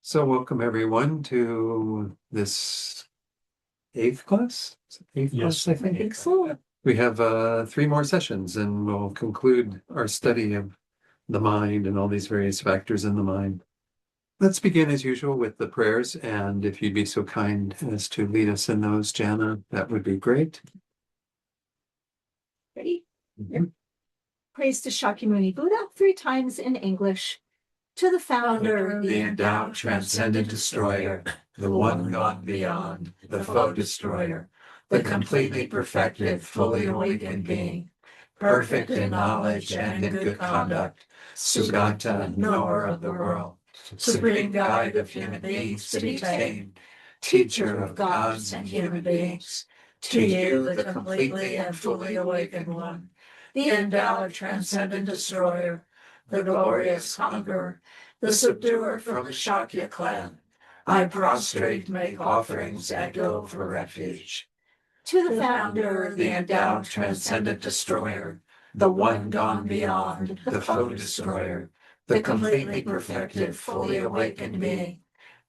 So welcome everyone to this eighth class? Eighth Yes, class, I think. think so. We have three more sessions and we'll conclude our study of the mind and all these various factors in the mind. Let's begin as usual with the prayers, and if you'd be so kind as to lead us in those, Jana, that would be great. Ready? Mhm. Praise to Shakyamuni Buddha 3 times in English. To the founder, The endowed, transcendent destroyer, the one gone beyond, the foe destroyer, the completely perfected, fully awakened being, perfect in knowledge and in good conduct, Sugata, knower of the world, supreme guide of human beings to be tamed, teacher of gods and human beings, to you, the completely and fully awakened one, the endowed, transcendent destroyer, the glorious conqueror, the subduer from the Shakya clan, I prostrate, make offerings, and go for refuge. to the founder, The endowed, transcendent destroyer, the one gone beyond, the foe destroyer, the completely perfected, fully awakened being,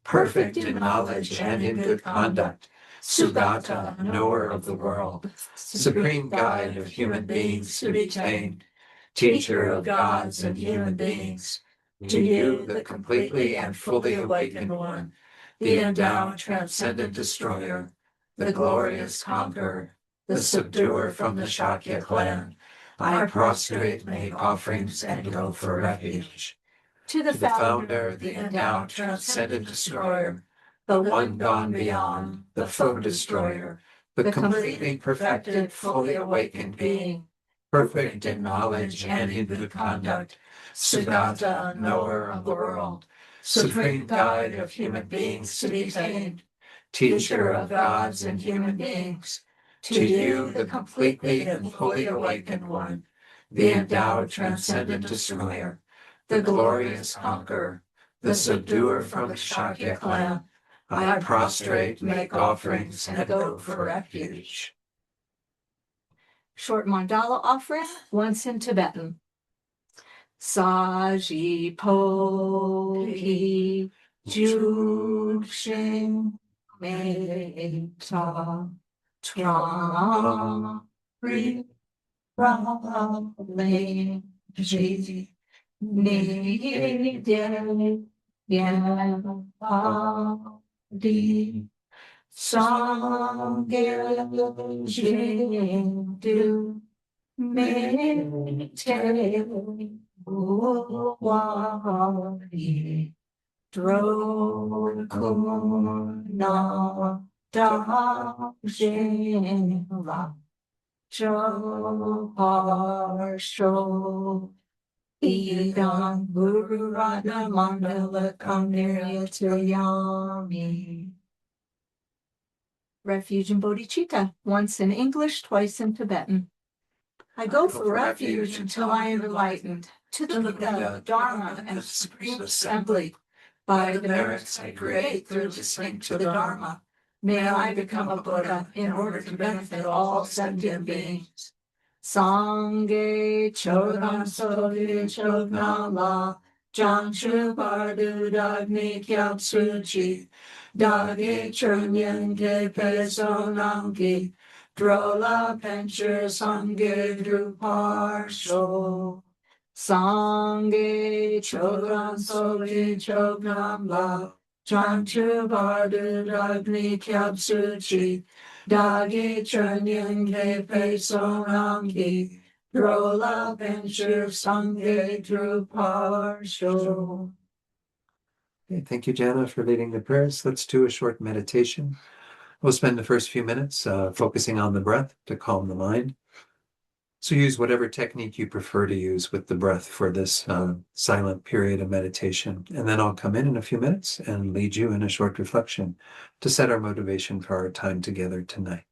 perfect in knowledge and in good conduct, Sugata, knower of the world, supreme guide of human beings to be tamed, teacher of gods and human beings, to you, the completely and fully awakened one, the endowed, transcendent destroyer, the glorious conqueror, the subduer from the Shakya clan, I prostrate, make offerings, and go for refuge. to To the the founder, founder, the endowed, transcendent destroyer, the one gone beyond, the foe destroyer, the completely perfected, fully awakened being, perfect in knowledge and in good conduct, Sugata, knower of the world, supreme guide of human beings to be tamed, teacher of gods and human beings, to you, the completely and fully awakened one, the endowed, transcendent destroyer, the glorious conqueror, the subduer from the Shakya clan, I prostrate, make offerings, and go for refuge. short mandala offering, once in Tibetan. Saji po hi jukshin me ta tra ri ra le ji ni de yan pa di song jing du me te Wari dro kuna da jela jo harsho idam guru radha mandala kamnirayami. Refuge in Bodhicitta, once in English, twice in Tibetan. I go for refuge until I am enlightened, to the Buddha, Dharma, and the Supreme Assembly. By the merits I create through listening to the Dharma, may I become a Buddha in order to benefit all sentient beings. Sangye Chodam Soli Chodnala, Janshu Bardu Dagni Kyab Suchi, Dagi Chunyan Ke Peso Namki, Drola Pencher Sangye Druparsho. Sangye Chodam Soli Chodnam La, Janchu Bardu Dagni Kyab Suchi, Dagi Chunyan Ke Peso Namki, Drola Pencher Sangye Druparsho. Okay, thank you, Jana, for leading the prayers. Let's do a short meditation. We'll spend the first few minutes focusing on the breath to calm the mind. So use whatever technique you prefer to use with the breath for this silent period of meditation. And then I'll come in a few minutes and lead you in a short reflection to set our motivation for our time together tonight.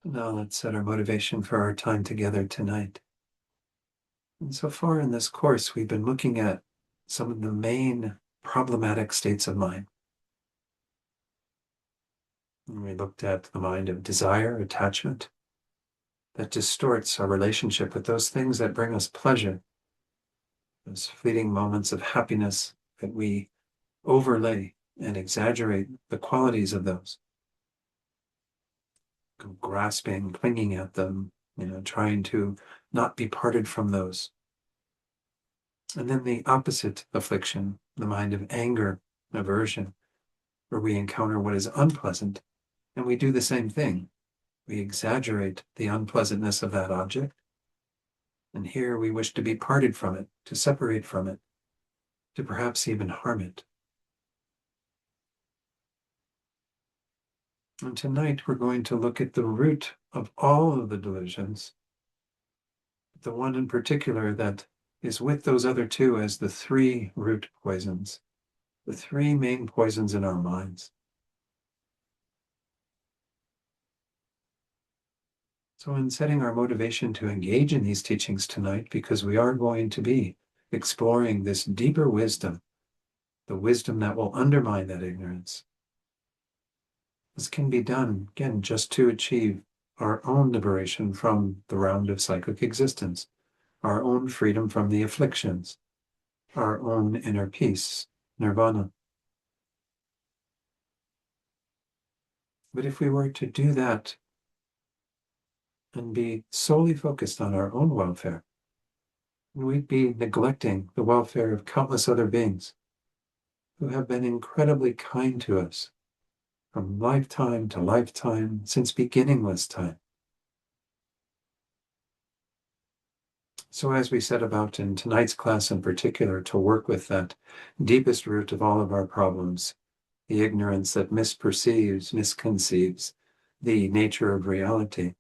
Now let's set our motivation for our time together tonight. And so far in this course, we've been looking at some of the main problematic states of mind. And we looked at the mind of desire, attachment, that distorts our relationship with those things that bring us pleasure, those fleeting moments of happiness that we overlay and exaggerate the qualities of those, grasping, clinging at them, trying to not be parted from those. And then the opposite affliction, the mind of anger, aversion, where we encounter what is unpleasant, and we do the same thing. We exaggerate the unpleasantness of that object, and here we wish to be parted from it, to separate from it, to perhaps even harm it. And tonight we're going to look at the root of all of the delusions, the one in particular that is with those other two as the three root poisons, the three main poisons in our minds. So in setting our motivation to engage in these teachings tonight, because we are going to be exploring this deeper wisdom, the wisdom that will undermine that ignorance. This can be done, again, just to achieve our own liberation from the round of cyclic existence, our own freedom from the afflictions, our own inner peace, nirvana. But if we were to do that and be solely focused on our own welfare, we'd be neglecting the welfare of countless other beings who have been incredibly kind to us from lifetime to lifetime, since beginningless time. So as we set about in tonight's class in particular to work with that deepest root of all of our problems, the ignorance that misperceives, misconceives the nature of reality,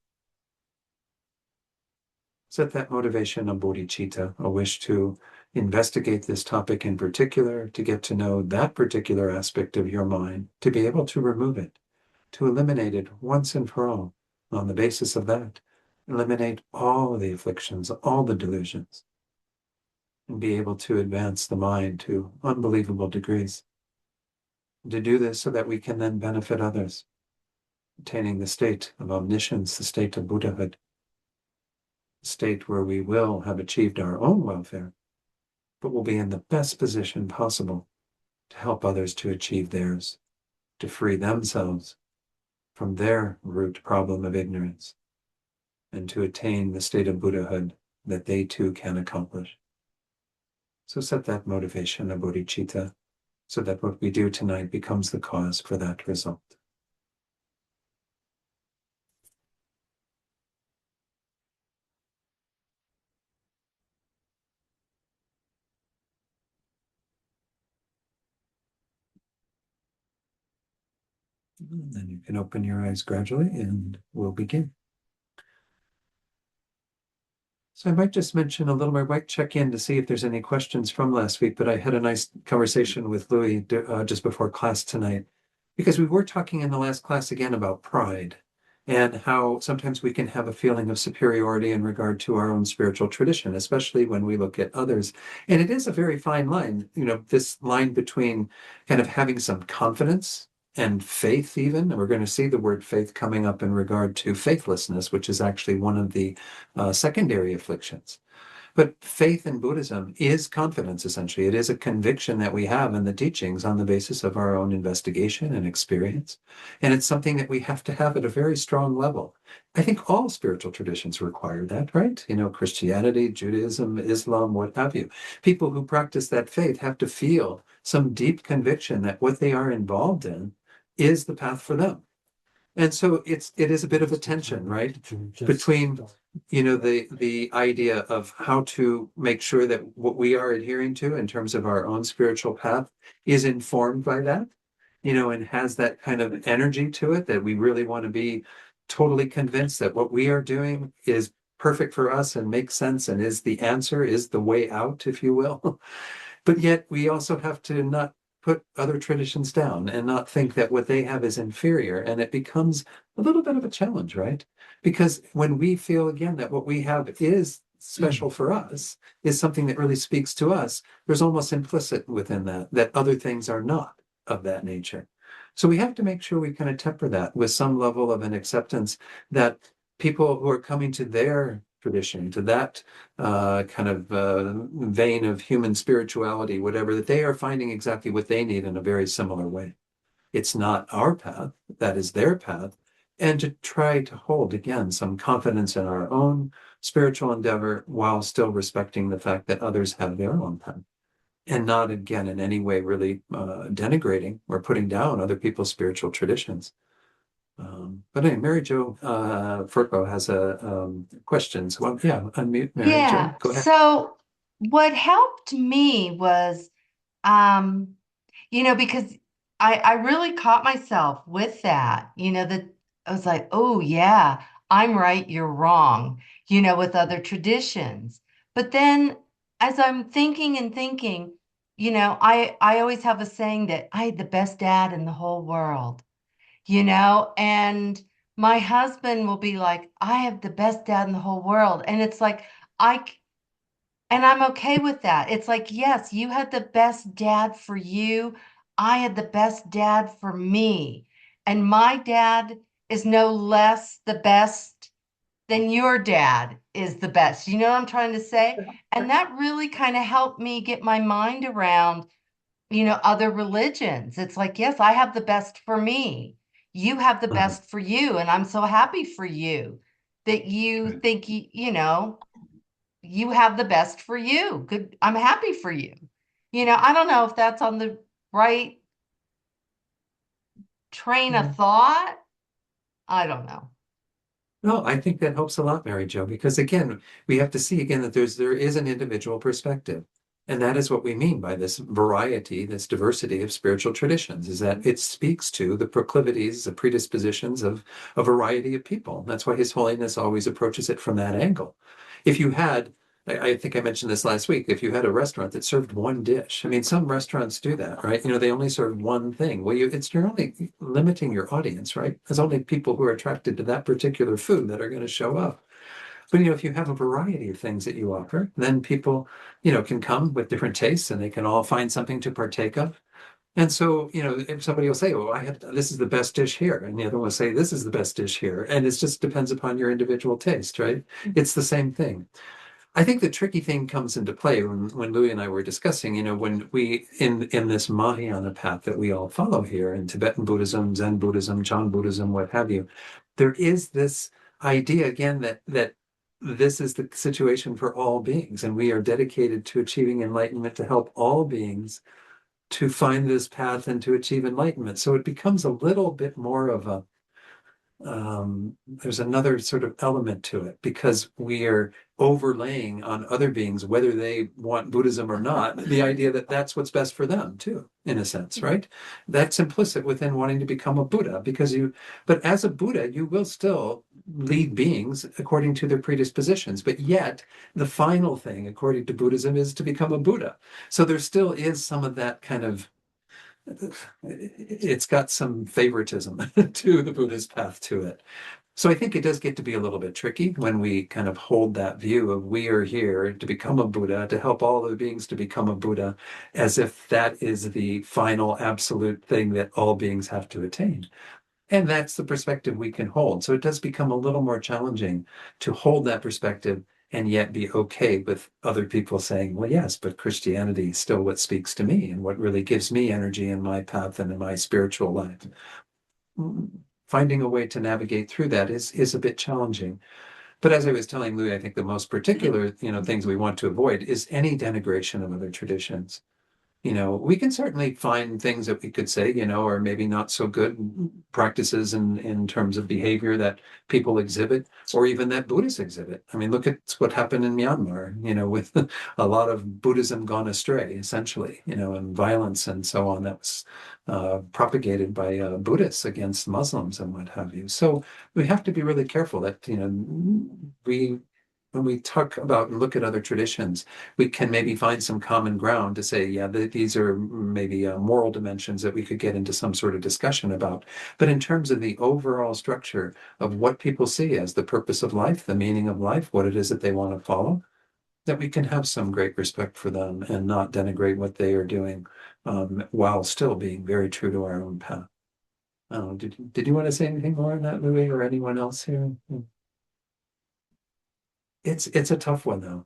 set that motivation of bodhicitta, a wish to investigate this topic in particular, to get to know that particular aspect of your mind, to be able to remove it, to eliminate it once and for all. On the basis of that, eliminate all the afflictions, all the delusions, and be able to advance the mind to unbelievable degrees. To do this so that we can then benefit others, attaining the state of omniscience, the state of Buddhahood, a state where we will have achieved our own welfare, but will be in the best position possible to help others to achieve theirs, to free themselves from their root problem of ignorance, and to attain the state of Buddhahood that they too can accomplish. So set that motivation of bodhicitta so that what we do tonight becomes the cause for that result. And then you can open your eyes gradually and we'll begin. So I might just mention a little more, I might check in to see if there's any questions from last week, but I had a nice conversation with Louis just before class tonight, because we were talking in the last class again about pride and how sometimes we can have a feeling of superiority in regard to our own spiritual tradition, especially when we look at others. And it is a very fine line, this line between kind of having some confidence and faith even. And we're going to see the word faith coming up in regard to faithlessness, which is actually one of the secondary afflictions. But faith in Buddhism is confidence, essentially. It is a conviction that we have in the teachings on the basis of our own investigation and experience. And it's something that we have to have at a very strong level. I think all spiritual traditions require that, right? Christianity, Judaism, Islam, what have you. People who practice that faith have to feel some deep conviction that what they are involved in is the path for them. And so it is a bit of a tension, right? Between the idea of how to make sure that what we are adhering to in terms of our own spiritual path is informed by that, and has that kind of energy to it, that we really want to be totally convinced that what we are doing is perfect for us and makes sense and is the answer, is the way out, if you will. But yet we also have to not put other traditions down and not think that what they have is inferior. And it becomes a little bit of a challenge, right? Because when we feel again that what we have is special for us, is something that really speaks to us, there's almost implicit within that, that other things are not of that nature. So we have to make sure we kind of temper that with some level of an acceptance that people who are coming to their tradition, to that kind of vein of human spirituality, whatever, that they are finding exactly what they need in a very similar way. It's not our path, that is their path. And to try to hold, again, some confidence in our own spiritual endeavor while still respecting the fact that others have their own path. And not, again, in any way really denigrating or putting down other people's spiritual traditions. But anyway, Mary Jo Furco has a question. So, yeah, unmute Mary Jo. Yeah. Go ahead. So what helped me was, um, because I really caught myself with that, that I was like, oh yeah, I'm right, you're wrong, with other traditions. But then as I'm thinking and thinking, I always have a saying that I had the best dad in the whole world, and my husband will be like, I have the best dad in the whole world. And it's like, I, and I'm okay with that. It's like, yes, you had the best dad for you. I had the best dad for me. And my dad is no less the best than your dad is the best. You know what I'm trying to say? And that really kind of helped me get my mind around, other religions. It's like, yes, I have the best for me. You have the best for you. And I'm so happy for you that you think, you have the best for you. Good. I'm happy for you. I don't know if that's on the right train of thought. I don't know. No, I think that helps a lot, Mary Jo, because again, we have to see again that there is an individual perspective. And that is what we mean by this variety, this diversity of spiritual traditions, is that it speaks to the proclivities, the predispositions of a variety of people. That's why His Holiness always approaches it from that angle. If you had, I think I mentioned this last week, if you had a restaurant that served one dish, I mean, some restaurants do that, right? They only serve one thing. Well, you're only limiting your audience, right? There's only people who are attracted to that particular food that are going to show up. But if you have a variety of things that you offer, then people, can come with different tastes and they can all find something to partake of. And so, if somebody will say, "Oh, this is the best dish here," and the other will say, "This is the best dish here," and it just depends upon your individual taste, right? It's the same thing. I think the tricky thing comes into play when Louis and I were discussing, when we in this Mahayana path that we all follow here in Tibetan Buddhism, Zen Buddhism, Chan Buddhism, what have you, there is this idea again that this is the situation for all beings, and we are dedicated to achieving enlightenment to help all beings to find this path and to achieve enlightenment. So it becomes a little bit more of a there's another sort of element to it because we are overlaying on other beings, whether they want Buddhism or not, the idea that that's what's best for them too, in a sense, right? That's implicit within wanting to become a Buddha but as a Buddha, you will still lead beings according to their predispositions. But yet the final thing, according to Buddhism, is to become a Buddha. So there still is some of that kind of it's got some favoritism to the Buddhist path to it. So I think it does get to be a little bit tricky when we kind of hold that view of we are here to become a Buddha, to help all the beings to become a Buddha, as if that is the final absolute thing that all beings have to attain. And that's the perspective we can hold. So it does become a little more challenging to hold that perspective and yet be okay with other people saying, well, yes, but Christianity is still what speaks to me and what really gives me energy in my path and in my spiritual life. Finding a way to navigate through that is a bit challenging. But as I was telling Louis, I think the most particular, things we want to avoid is any denigration of other traditions. We can certainly find things that we could say, or maybe not so good practices in terms of behavior that people exhibit, or even that Buddhists exhibit. I mean, look at what happened in Myanmar, with a lot of Buddhism gone astray, essentially, and violence and so on that was propagated by Buddhists against Muslims and what have you. So we have to be really careful that, we when we talk about and look at other traditions, we can maybe find some common ground to say, yeah, these are maybe moral dimensions that we could get into some sort of discussion about. But in terms of the overall structure of what people see as the purpose of life, the meaning of life, what it is that they want to follow, that we can have some great respect for them and not denigrate what they are doing, while still being very true to our own path. Did you want to say anything more on that, Louis, or anyone else here? It's a tough one though.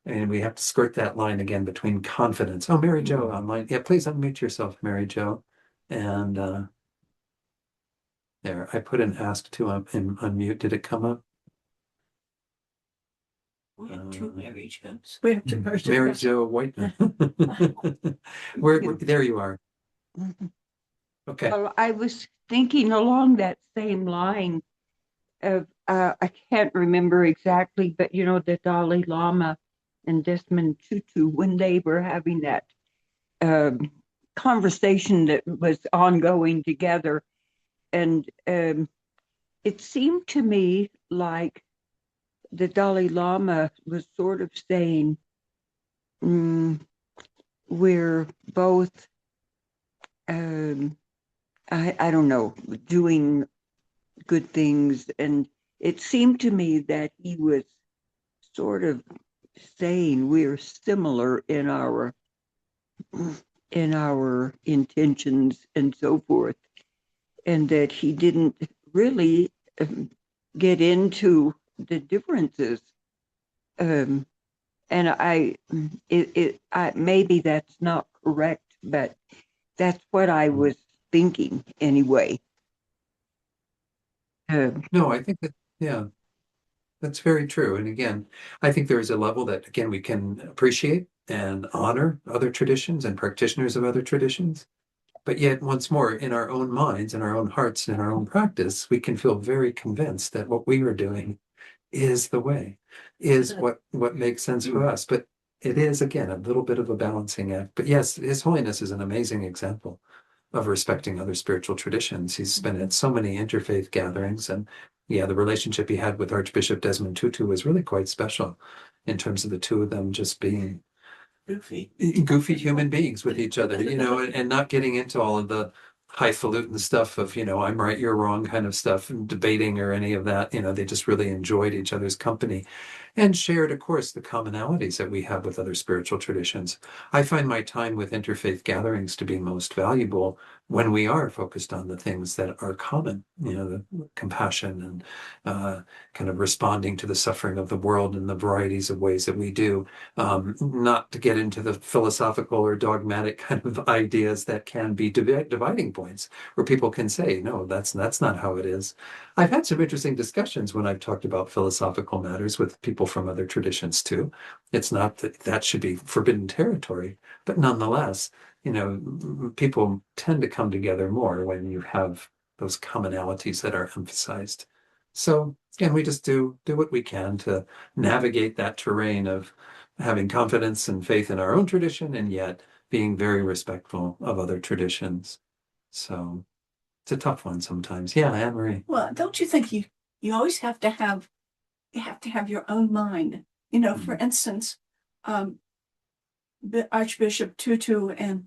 And we have to skirt that line again between confidence. Oh, Mary Jo online. Yeah, please unmute yourself, Mary Jo. And there, I put an ask to unmute. Did it come up? We have two Mary Jo's. We have two Mary Jo Whiteman. There you are. Okay. Well, I was thinking along that same line of, I can't remember exactly, but you know, the Dalai Lama and Desmond Tutu, when they were having that conversation that was ongoing together. And it seemed to me like the Dalai Lama was sort of saying, we're both, I don't know, doing good things. And it seemed to me that he was sort of saying we're similar in our intentions and so forth, and that he didn't really get into the differences. And I maybe that's not correct, but that's what I was thinking anyway. No, I think that, yeah, that's very true. And again, I think there is a level that, again, we can appreciate and honor other traditions and practitioners of other traditions. But yet, once more, in our own minds, in our own hearts, in our own practice, we can feel very convinced that what we are doing is the way, is what makes sense for us. But it is, again, a little bit of a balancing act. But yes, His Holiness is an amazing example of respecting other spiritual traditions. He's been at so many interfaith gatherings, and yeah, the relationship he had with Archbishop Desmond Tutu was really quite special in terms of the two of them just being goofy human beings with each other, you know, and not getting into all of the highfalutin stuff of, you know, I'm right, you're wrong kind of stuff, and debating or any of that. You know, they just really enjoyed each other's company and shared, of course, the commonalities that we have with other spiritual traditions. I find my time with interfaith gatherings to be most valuable when we are focused on the things that are common, you know, the compassion and kind of responding to the suffering of the world in the varieties of ways that we do, not to get into the philosophical or dogmatic kind of ideas that can be dividing points where people can say, no, that's not how it is. I've had some interesting discussions when I've talked about philosophical matters with people from other traditions too. It's not that that should be forbidden territory, but nonetheless, you know, people tend to come together more when you have those commonalities that are emphasized. So again, we just do what we can to navigate that terrain of having confidence and faith in our own tradition, and yet being very respectful of other traditions. So it's a tough one sometimes. Yeah, Anne Marie. Well, don't you think you always have to have your own mind? You know, for instance, the Archbishop Tutu and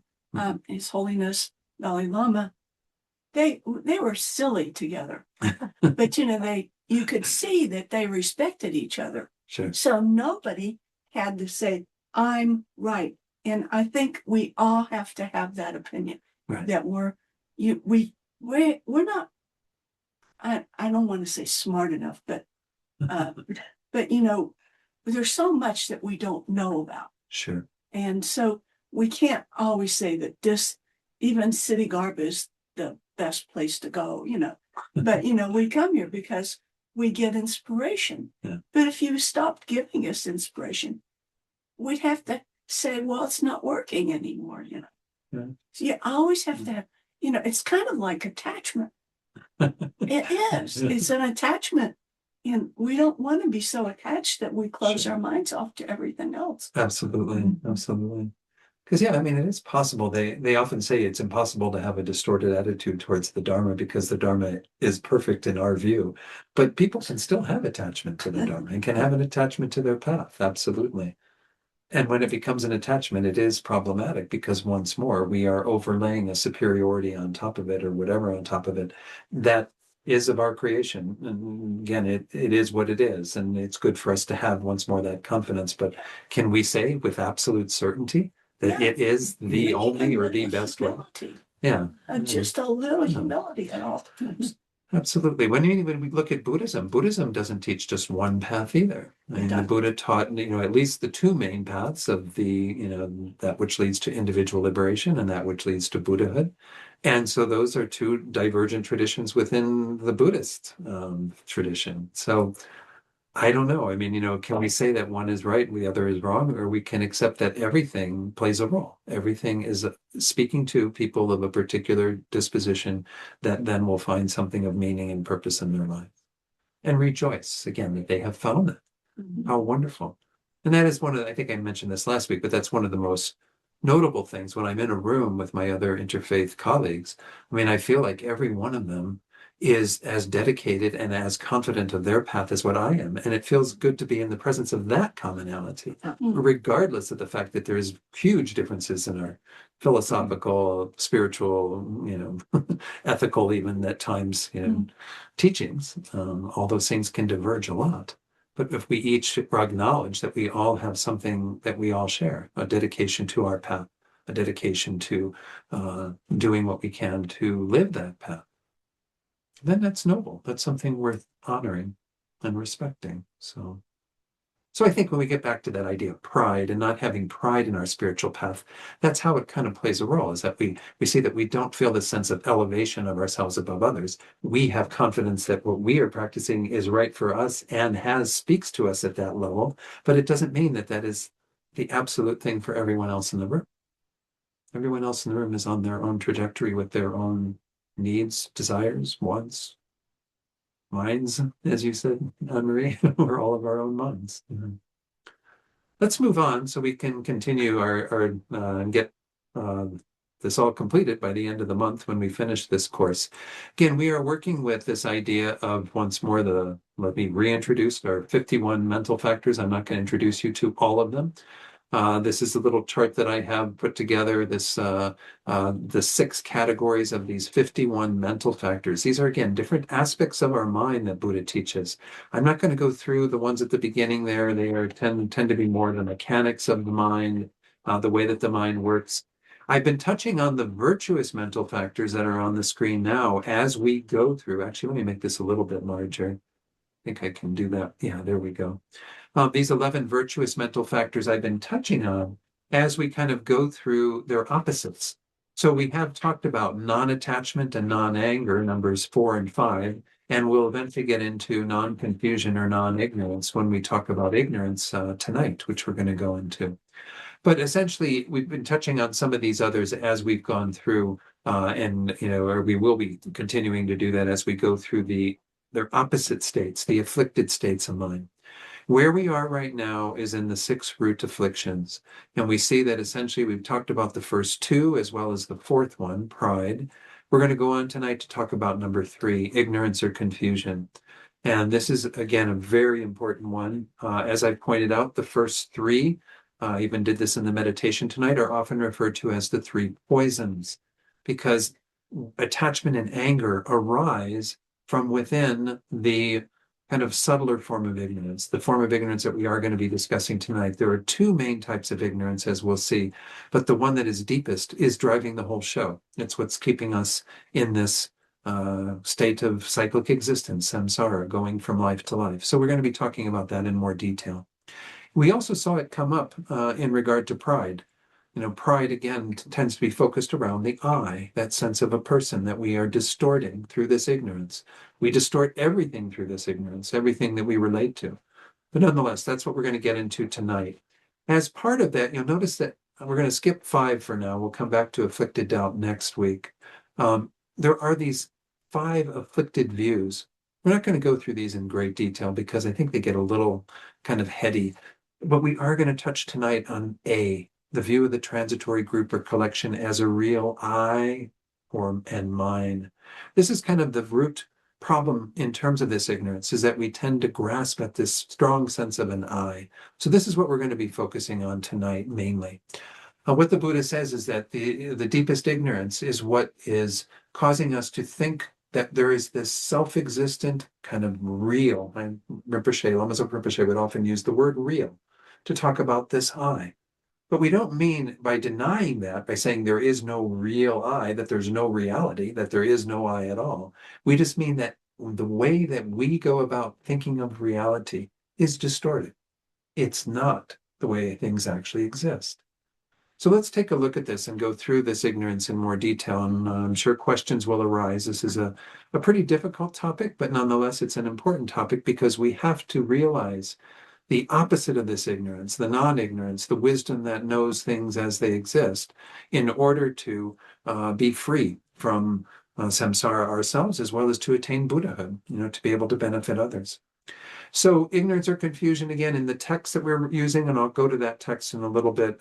His Holiness Dalai Lama, they were silly together, but you know, you could see that they respected each other. Sure. So nobody had to say, I'm right. And I think we all have to have that opinion, Right. that we're not, I don't want to say smart enough, but you know, there's so much that we don't know about. Sure. And so we can't always say that even City Garb is the best place to go, you know. But, you know, we come here because we get inspiration. Yeah. But if you stopped giving us inspiration, we'd have to say, well, it's not working anymore, you know. Yeah. So you always have to have, you know, it's kind of like attachment. It is. It's an attachment. And we don't want to be so attached that we close Sure. our minds off to everything else. Absolutely. Absolutely. Because yeah, I mean, it is possible. They often say it's impossible to have a distorted attitude towards the Dharma because the Dharma is perfect in our view. But people can still have attachment to the Dharma and can have an attachment to their path. Absolutely. And when it becomes an attachment, it is problematic because once more, we are overlaying a superiority on top of it or whatever on top of it that is of our creation. And again, it is what it is. And it's good for us to have once more that confidence. But can we say with absolute certainty that it is the only or the best way? Yeah. Just a little humility in all things. Absolutely. When we look at Buddhism, Buddhism doesn't teach just one path either. I mean, the Buddha taught, at least the two main paths of that which leads to individual liberation and that which leads to Buddhahood. And so those are two divergent traditions within the Buddhist tradition. So I don't know. I mean, can we say that one is right and the other is wrong, or we can accept that everything plays a role? Everything is speaking to people of a particular disposition that then will find something of meaning and purpose in their life and rejoice again that they have found it. How wonderful. And that is I think I mentioned this last week, but that's one of the most notable things when I'm in a room with my other interfaith colleagues. I mean, I feel like every one of them is as dedicated and as confident of their path as what I am. And it feels good to be in the presence of that commonality, regardless of the fact that there's huge differences in our philosophical, spiritual, ethical, even at times, teachings. All those things can diverge a lot. But if we each acknowledge that we all have something that we all share, a dedication to our path, a dedication to doing what we can to live that path, then that's noble. That's something worth honoring and respecting. So I think when we get back to that idea of pride and not having pride in our spiritual path, that's how it kind of plays a role, is that we see that we don't feel the sense of elevation of ourselves above others. We have confidence that what we are practicing is right for us and speaks to us at that level, but it doesn't mean that is the absolute thing for everyone else in the room. Everyone else in the room is on their own trajectory with their own needs, desires, wants, minds, as you said, Anne-Marie. We're all of our own minds. Let's move on so we can continue our get this all completed by the end of the month when we finish this course. Again, we are working with this idea of once more let me reintroduce our 51 mental factors. I'm not going to introduce you to all of them. This is a little chart that I have put together, the 6 categories of these 51 mental factors. These are, again, different aspects of our mind that Buddha teaches. I'm not going to go through the ones at the beginning there. They tend to be more the mechanics of the mind, the way that the mind works. I've been touching on the virtuous mental factors that are on the screen now as we go through. Actually, let me make this a little bit larger. I think I can do that. Yeah, there we go. These 11 virtuous mental factors I've been touching on as we kind of go through their opposites. So we have talked about non-attachment and non-anger, numbers 4 and 5, and we'll eventually get into non-confusion or non-ignorance when we talk about ignorance tonight, which we're going to go into. But essentially, we've been touching on some of these others as we've gone through, or we will be continuing to do that as we go through their opposite states, the afflicted states of mind. Where we are right now is in the 6 root afflictions. And we see that essentially we've talked about the first 2 as well as the 4th one, pride. We're going to go on tonight to talk about number 3, ignorance or confusion. And this is, again, a very important one. As I pointed out, the first 3, I even did this in the meditation tonight, are often referred to as the 3 poisons, because attachment and anger arise from within the kind of subtler form of ignorance, the form of ignorance that we are going to be discussing tonight. There are 2 main types of ignorance, as we'll see, but the one that is deepest is driving the whole show. It's what's keeping us in this state of cyclic existence, samsara, going from life to life. So we're going to be talking about that in more detail. We also saw it come up in regard to pride. Pride, again, tends to be focused around the I, that sense of a person that we are distorting through this ignorance. We distort everything through this ignorance, everything that we relate to. But nonetheless, that's what we're going to get into tonight. As part of that, you'll notice that we're going to skip 5 for now. We'll come back to afflicted doubt next week. There are these 5 afflicted views. We're not going to go through these in great detail because I think they get a little kind of heady. But we are going to touch tonight on A, the view of the transitory group or collection as a real I and mine. This is kind of the root problem in terms of this ignorance, is that we tend to grasp at this strong sense of an I. So this is what we're going to be focusing on tonight mainly. What the Buddha says is that the deepest ignorance is what is causing us to think that there is this self-existent kind of real, and Rinpoche, Lama Zopa Rinpoche would often use the word real to talk about this I. But we don't mean by denying that, by saying there is no real I, that there's no reality, that there is no I at all. We just mean that the way that we go about thinking of reality is distorted. It's not the way things actually exist. So let's take a look at this and go through this ignorance in more detail. And I'm sure questions will arise. This is a pretty difficult topic, but nonetheless, it's an important topic because we have to realize the opposite of this ignorance, the non-ignorance, the wisdom that knows things as they exist, in order to be free from samsara ourselves, as well as to attain Buddhahood, to be able to benefit others. So ignorance or confusion, again, in the text that we're using, and I'll go to that text in a little bit,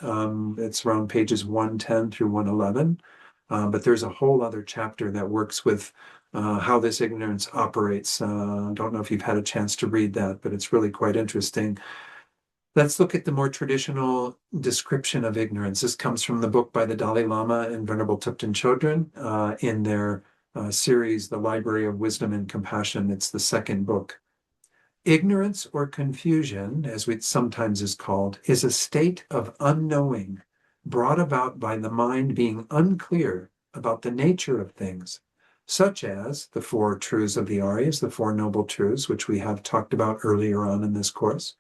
it's around pages 110 through 111, but there's a whole other chapter that works with how this ignorance operates. Don't know if you've had a chance to read that, but it's really quite interesting. Let's look at the more traditional description of ignorance. This comes from the book by the Dalai Lama and Venerable Thupten Chodron in their series, The Library of Wisdom and Compassion. It's the second book. Ignorance or confusion, as it sometimes is called, is a state of unknowing brought about by the mind being unclear about the nature of things, such as the four truths of the Aryas, the Four Noble Truths, which we have talked about earlier on in this course.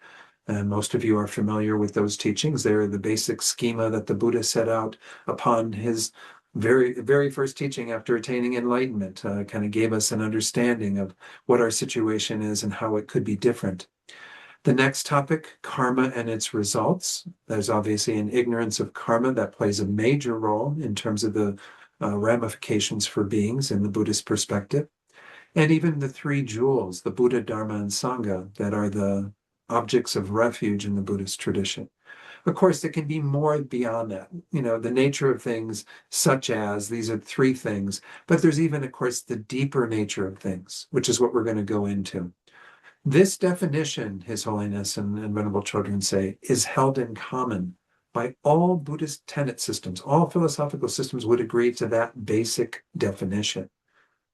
And most of you are familiar with those teachings. They're the basic schema that the Buddha set out upon his very first teaching after attaining enlightenment. Kind of gave us an understanding of what our situation is and how it could be different. The next topic, karma and its results. There's obviously an ignorance of karma that plays a major role in terms of the ramifications for beings in the Buddhist perspective. And even the three jewels, the Buddha, Dharma, and Sangha, that are the objects of refuge in the Buddhist tradition. Of course, there can be more beyond that. The nature of things, such as, these are three things, but there's even, of course, the deeper nature of things, which is what we're going to go into. This definition, His Holiness and Venerable Chodron say, is held in common by all Buddhist tenet systems. All philosophical systems would agree to that basic definition,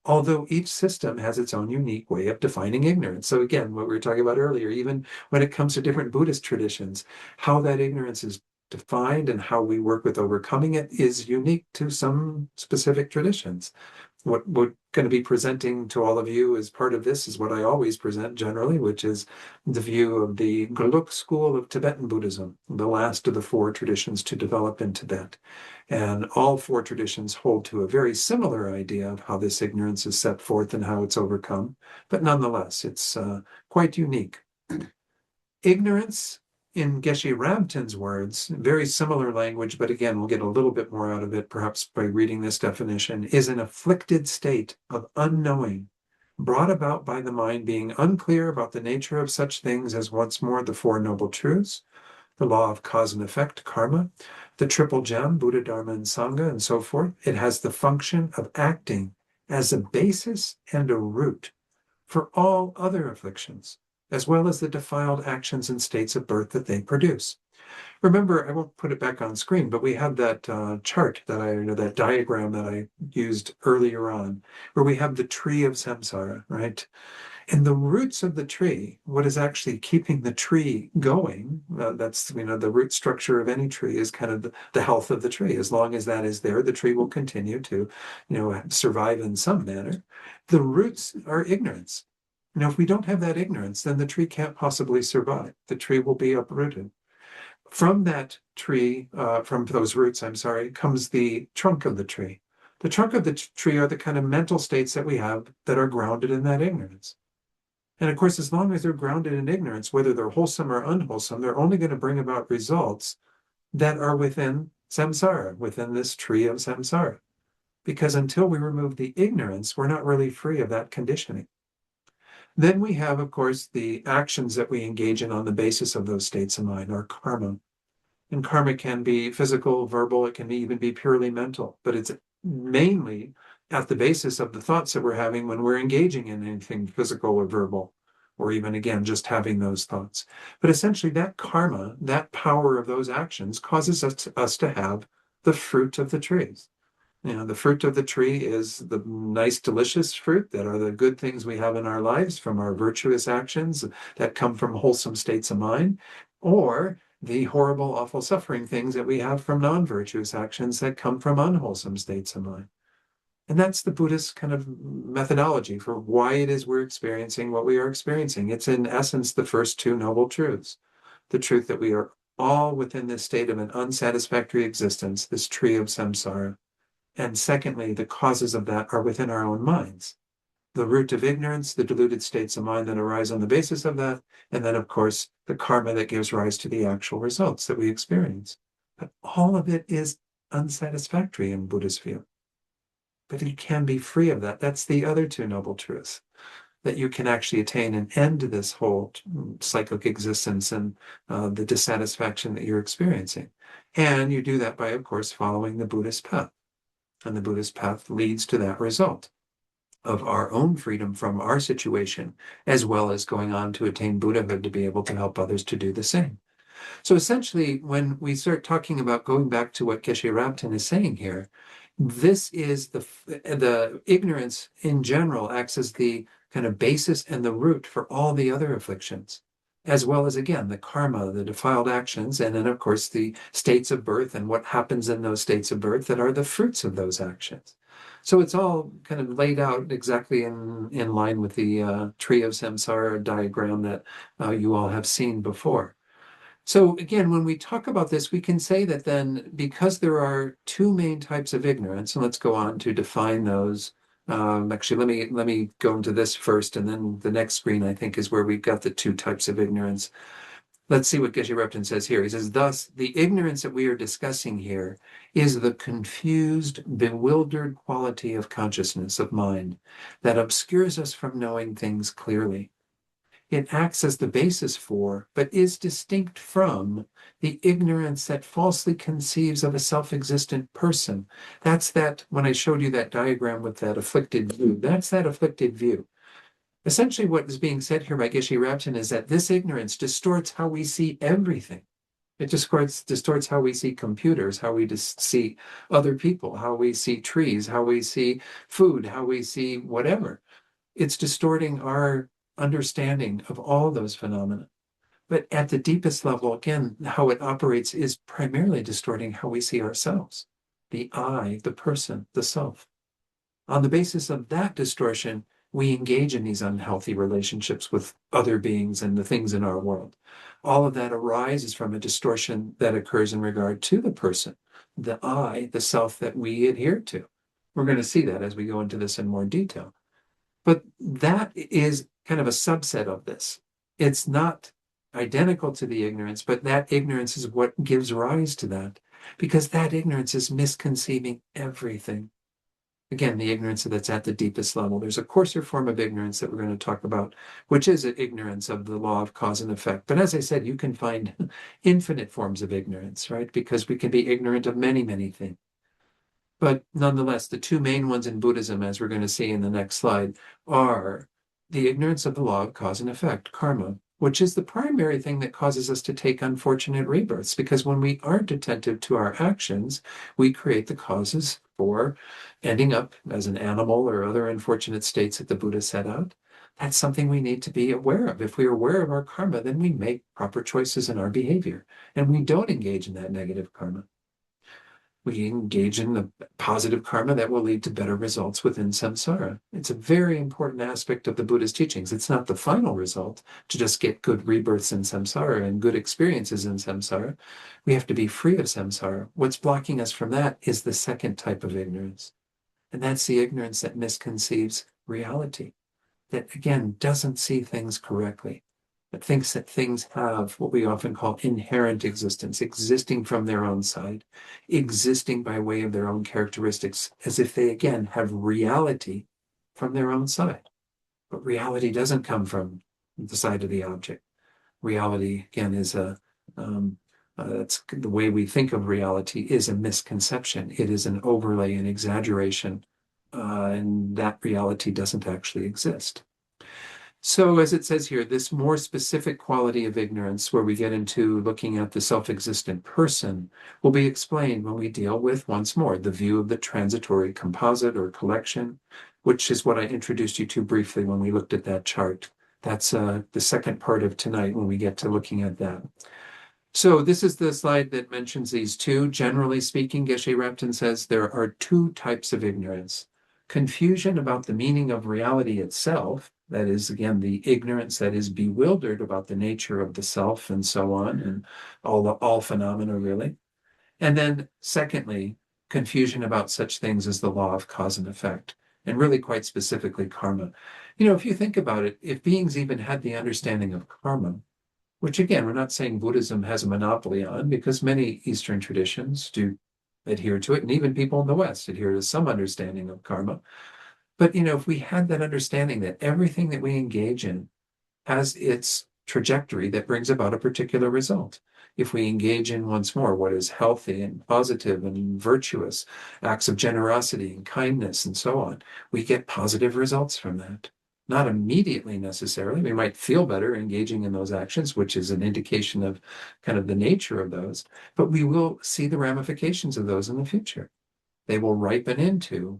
although each system has its own unique way of defining ignorance. So again, what we were talking about earlier, even when it comes to different Buddhist traditions, how that ignorance is defined and how we work with overcoming it is unique to some specific traditions. What we're going to be presenting to all of you as part of this is what I always present generally, which is the view of the Geluk school of Tibetan Buddhism, the last of the four traditions to develop in Tibet. And all four traditions hold to a very similar idea of how this ignorance is set forth and how it's overcome. But nonetheless, it's quite unique. Ignorance, in Geshe Rabten's words, very similar language, but again, we'll get a little bit more out of it perhaps by reading this definition, is an afflicted state of unknowing, brought about by the mind being unclear about the nature of such things as, once more, the Four Noble Truths, the law of cause and effect, karma, the triple gem, Buddha, Dharma, and Sangha, and so forth. It has the function of acting as a basis and a root for all other afflictions, as well as the defiled actions and states of birth that they produce. Remember, I won't put it back on screen, but we have that chart that diagram that I used earlier on, where we have the tree of samsara, right? And the roots of the tree, what is actually keeping the tree going, that's, the root structure of any tree is kind of the health of the tree. As long as that is there, the tree will continue to, survive in some manner. The roots are ignorance. If we don't have that ignorance, then the tree can't possibly survive. The tree will be uprooted. From that tree, from those roots, comes the trunk of the tree. The trunk of the tree are the kind of mental states that we have that are grounded in that ignorance. And of course, as long as they're grounded in ignorance, whether they're wholesome or unwholesome, they're only going to bring about results that are within samsara, within this tree of samsara. Because until we remove the ignorance, we're not really free of that conditioning. Then we have, of course, the actions that we engage in on the basis of those states of mind, our karma. And karma can be physical, verbal, it can even be purely mental, but it's mainly at the basis of the thoughts that we're having when we're engaging in anything physical or verbal, or even again, just having those thoughts. But essentially, that karma, that power of those actions causes us to have the fruit of the trees. You know, the fruit of the tree is the nice, delicious fruit that are the good things we have in our lives from our virtuous actions that come from wholesome states of mind, or the horrible, awful suffering things that we have from non-virtuous actions that come from unwholesome states of mind. And that's the Buddhist kind of methodology for why it is we're experiencing what we are experiencing. It's in essence the first two noble truths. The truth that we are all within this state of an unsatisfactory existence, this tree of samsara. And secondly, the causes of that are within our own minds. The root of ignorance, the deluded states of mind that arise on the basis of that, and then, of course, the karma that gives rise to the actual results that we experience. But all of it is unsatisfactory in Buddhist view. But you can be free of that. That's the other two noble truths, that you can actually attain an end to this whole cyclic existence and the dissatisfaction that you're experiencing. And you do that by, of course, following the Buddhist path. And the Buddhist path leads to that result of our own freedom from our situation, as well as going on to attain Buddhahood to be able to help others to do the same. So essentially, when we start talking about going back to what Geshe Rabten is saying here, this is the ignorance in general acts as the kind of basis and the root for all the other afflictions, as well as, again, the karma, the defiled actions, and then, of course, the states of birth and what happens in those states of birth that are the fruits of those actions. So it's all kind of laid out exactly in line with the tree of samsara diagram that you all have seen before. So again, when we talk about this, we can say that then, because there are two main types of ignorance, and let's go on to define those. Actually, let me go into this first, and then the next screen, I think, is where we've got the two types of ignorance. Let's see what Geshe Repton says here. He says, thus, the ignorance that we are discussing here is the confused, bewildered quality of consciousness, of mind, that obscures us from knowing things clearly. It acts as the basis for, but is distinct from, the ignorance that falsely conceives of a self-existent person. That's that, when I showed you that diagram with that afflicted view, that's that afflicted view. Essentially, what is being said here by Geshe Rabten is that this ignorance distorts how we see everything. It distorts how we see computers, how we see other people, how we see trees, how we see food, how we see whatever. It's distorting our understanding of all those phenomena. But at the deepest level, again, how it operates is primarily distorting how we see ourselves, the I, the person, the self. On the basis of that distortion, we engage in these unhealthy relationships with other beings and the things in our world. All of that arises from a distortion that occurs in regard to the person, the I, the self that we adhere to. We're going to see that as we go into this in more detail. But that is kind of a subset of this. It's not identical to the ignorance, but that ignorance is what gives rise to that, because that ignorance is misconceiving everything. Again, the ignorance that's at the deepest level. There's a coarser form of ignorance that we're going to talk about, which is ignorance of the law of cause and effect. But as I said, you can find infinite forms of ignorance, right? Because we can be ignorant of many, many things. But nonetheless, the two main ones in Buddhism, as we're going to see in the next slide, are the ignorance of the law of cause and effect, karma, which is the primary thing that causes us to take unfortunate rebirths. Because when we aren't attentive to our actions, we create the causes for ending up as an animal or other unfortunate states that the Buddha set out. That's something we need to be aware of. If we're aware of our karma, then we make proper choices in our behavior, and we don't engage in that negative karma. We engage in the positive karma that will lead to better results within samsara. It's a very important aspect of the Buddha's teachings. It's not the final result to just get good rebirths in samsara and good experiences in samsara. We have to be free of samsara. What's blocking us from that is the second type of ignorance. And that's the ignorance that misconceives reality, that again doesn't see things correctly, that thinks that things have what we often call inherent existence, existing from their own side, existing by way of their own characteristics, as if they, again, have reality from their own side. But reality doesn't come from the side of the object. Reality, again, is That's the way we think of reality is a misconception. It is an overlay, an exaggeration, and that reality doesn't actually exist. So, as it says here, this more specific quality of ignorance, where we get into looking at the self-existent person, will be explained when we deal with, once more, the view of the transitory composite or collection, which is what I introduced you to briefly when we looked at that chart. That's the second part of tonight when we get to looking at that. So this is the slide that mentions these two. Generally speaking, Geshe-Rapton says there are two types of ignorance. Confusion about the meaning of reality itself, that is, again, the ignorance that is bewildered about the nature of the self and so on, and all phenomena, really. And then, secondly, confusion about such things as the law of cause and effect, and really quite specifically karma. You know, if you think about it, if beings even had the understanding of karma, which again, we're not saying Buddhism has a monopoly on, because many Eastern traditions do adhere to it, and even people in the West adhere to some understanding of karma. But, you know, if we had that understanding that everything that we engage in has its trajectory that brings about a particular result. If we engage in, once more, what is healthy and positive and virtuous, acts of generosity and kindness and so on, we get positive results from that. Not immediately necessarily. We might feel better engaging in those actions, which is an indication of kind of the nature of those, but we will see the ramifications of those in the future. They will ripen into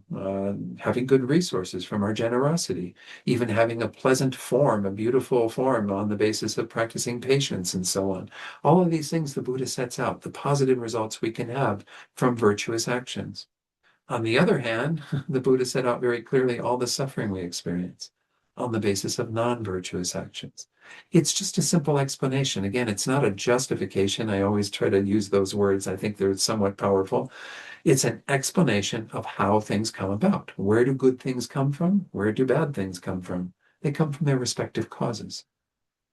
having good resources from our generosity, even having a pleasant form, a beautiful form on the basis of practicing patience and so on. All of these things the Buddha sets out, the positive results we can have from virtuous actions. On the other hand, the Buddha set out very clearly all the suffering we experience on the basis of non-virtuous actions. It's just a simple explanation. Again, it's not a justification. I always try to use those words. I think they're somewhat powerful. It's an explanation of how things come about. Where do good things come from? Where do bad things come from? They come from their respective causes.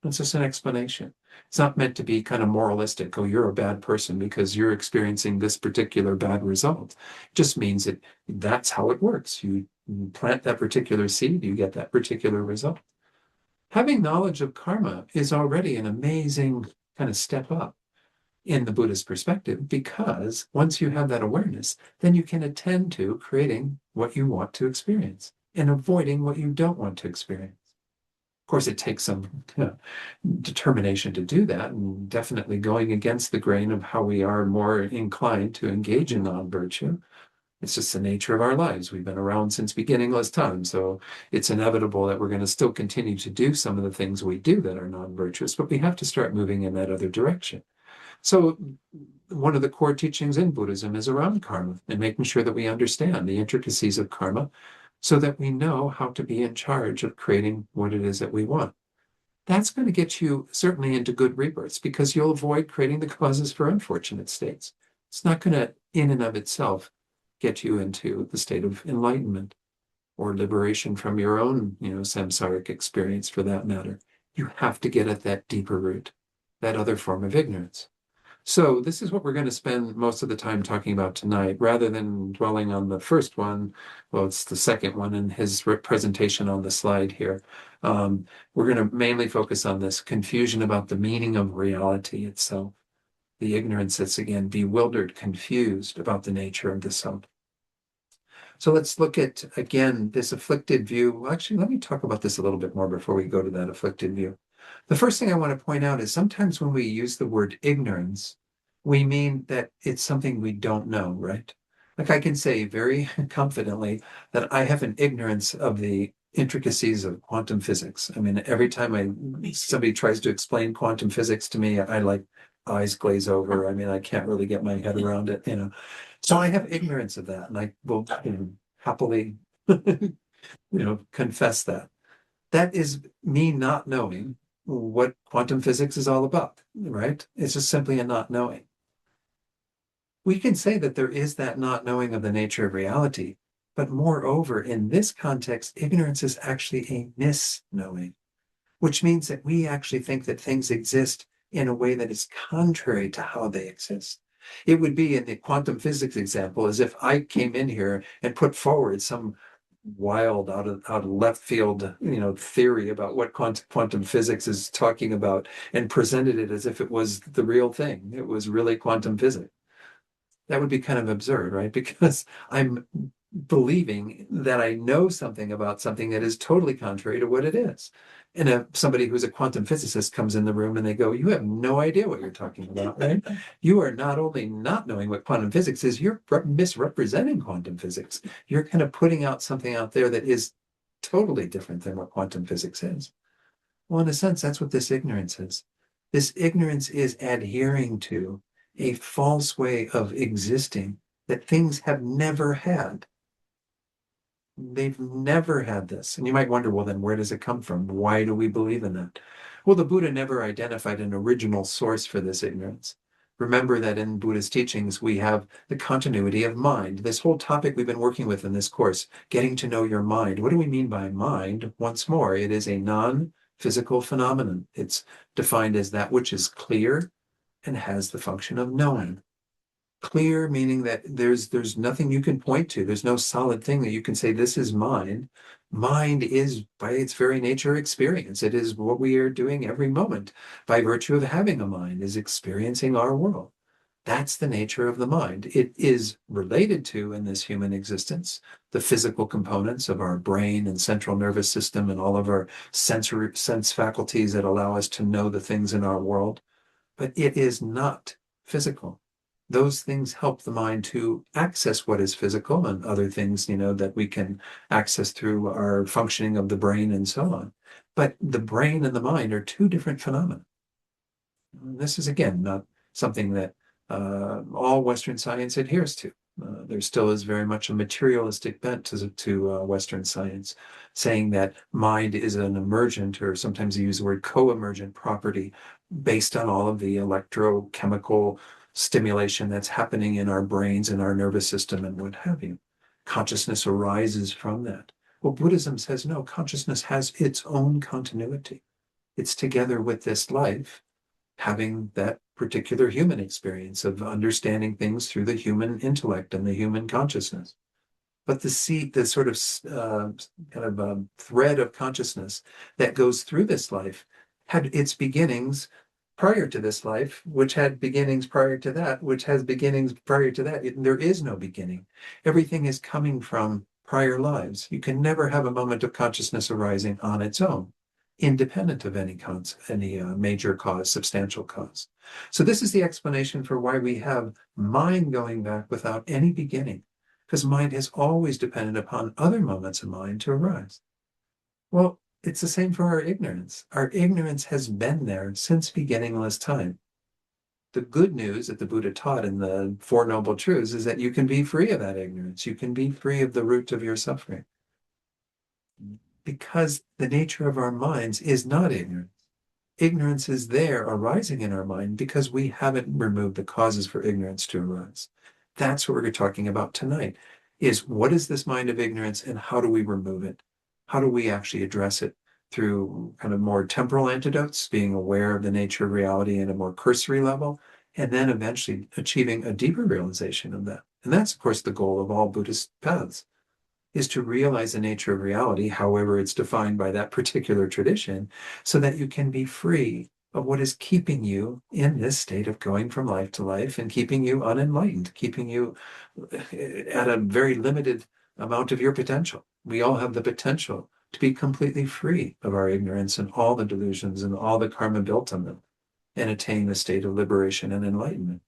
It's just an explanation. It's not meant to be kind of moralistic. Oh, you're a bad person because you're experiencing this particular bad result. It just means that that's how it works. You plant that particular seed, you get that particular result. Having knowledge of karma is already an amazing kind of step up in the Buddhist perspective, because once you have that awareness, then you can attend to creating what you want to experience and avoiding what you don't want to experience. Of course, it takes some determination to do that, and definitely going against the grain of how we are more inclined to engage in non-virtue. It's just the nature of our lives. We've been around since beginningless time, so it's inevitable that we're going to still continue to do some of the things we do that are non-virtuous, but we have to start moving in that other direction. So one of the core teachings in Buddhism is around karma and making sure that we understand the intricacies of karma so that we know how to be in charge of creating what it is that we want. That's going to get you certainly into good rebirths, because you'll avoid creating the causes for unfortunate states. It's not going to, in and of itself, get you into the state of enlightenment or liberation from your own, samsaric experience, for that matter. You have to get at that deeper root, that other form of ignorance. So this is what we're going to spend most of the time talking about tonight, rather than dwelling on the first one. Well, it's the second one in his presentation on the slide here. We're going to mainly focus on this confusion about the meaning of reality itself. The ignorance that's, again, bewildered, confused about the nature of the self. So let's look at, again, this afflicted view. Actually, let me talk about this a little bit more before we go to that afflicted view. The first thing I want to point out is sometimes when we use the word ignorance, we mean that it's something we don't know, right? Like I can say very confidently that I have an ignorance of the intricacies of quantum physics. I mean, every time somebody tries to explain quantum physics to me, I like eyes glaze over. I mean, I can't really get my head around it, So I have ignorance of that, and I will happily, confess that. That is me not knowing what quantum physics is all about, right? It's just simply a not knowing. We can say that there is that not knowing of the nature of reality, but moreover, in this context, ignorance is actually a misknowing, which means that we actually think that things exist in a way that is contrary to how they exist. It would be, in the quantum physics example, as if I came in here and put forward some wild out of left field, theory about what quantum physics is talking about and presented it as if it was the real thing. It was really quantum physics. That would be kind of absurd, right? Because I'm believing that I know something about something that is totally contrary to what it is. And if somebody who's a quantum physicist comes in the room and they go, you have no idea what you're talking about, right? You are not only not knowing what quantum physics is, you're misrepresenting quantum physics. You're kind of putting out something out there that is totally different than what quantum physics is. Well, in a sense, that's what this ignorance is. This ignorance is adhering to a false way of existing that things have never had. They've never had this. And you might wonder, well, then where does it come from? Why do we believe in that? Well, the Buddha never identified an original source for this ignorance. Remember that in Buddha's teachings, we have the continuity of mind. This whole topic we've been working with in this course, getting to know your mind. What do we mean by mind? Once more, it is a non-physical phenomenon. It's defined as that which is clear and has the function of knowing. Clear meaning that there's nothing you can point to. There's no solid thing that you can say, this is mind. Mind is, by its very nature, experience. It is what we are doing every moment by virtue of having a mind, is experiencing our world. That's the nature of the mind. It is related to, in this human existence, the physical components of our brain and central nervous system and all of our sense faculties that allow us to know the things in our world. But it is not physical. Those things help the mind to access what is physical and other things, that we can access through our functioning of the brain and so on. But the brain and the mind are two different phenomena. This is, again, not something that all Western science adheres to. There still is very much a materialistic bent to Western science, saying that mind is an emergent, or sometimes you use the word co-emergent property, based on all of the electrochemical stimulation that's happening in our brains and our nervous system and what have you. Consciousness arises from that. Well, Buddhism says no, consciousness has its own continuity. It's together with this life, having that particular human experience of understanding things through the human intellect and the human consciousness. But the sort of thread of consciousness that goes through this life had its beginnings prior to this life, which had beginnings prior to that, which has beginnings prior to that. There is no beginning. Everything is coming from prior lives. You can never have a moment of consciousness arising on its own, independent of any major cause, substantial cause. So this is the explanation for why we have mind going back without any beginning, because mind has always depended upon other moments of mind to arise. Well, it's the same for our ignorance. Our ignorance has been there since beginningless time. The good news that the Buddha taught in the Four Noble Truths is that you can be free of that ignorance. You can be free of the root of your suffering. Because the nature of our minds is not ignorance. Ignorance is there arising in our mind because we haven't removed the causes for ignorance to arise. That's what we're talking about tonight, is what is this mind of ignorance and how do we remove it? How do we actually address it through kind of more temporal antidotes, being aware of the nature of reality at a more cursory level, and then eventually achieving a deeper realization of that. And that's, of course, the goal of all Buddhist paths, is to realize the nature of reality, however it's defined by that particular tradition, so that you can be free of what is keeping you in this state of going from life to life and keeping you unenlightened, keeping you at a very limited amount of your potential. We all have the potential to be completely free of our ignorance and all the delusions and all the karma built on them, and attain the state of liberation and enlightenment.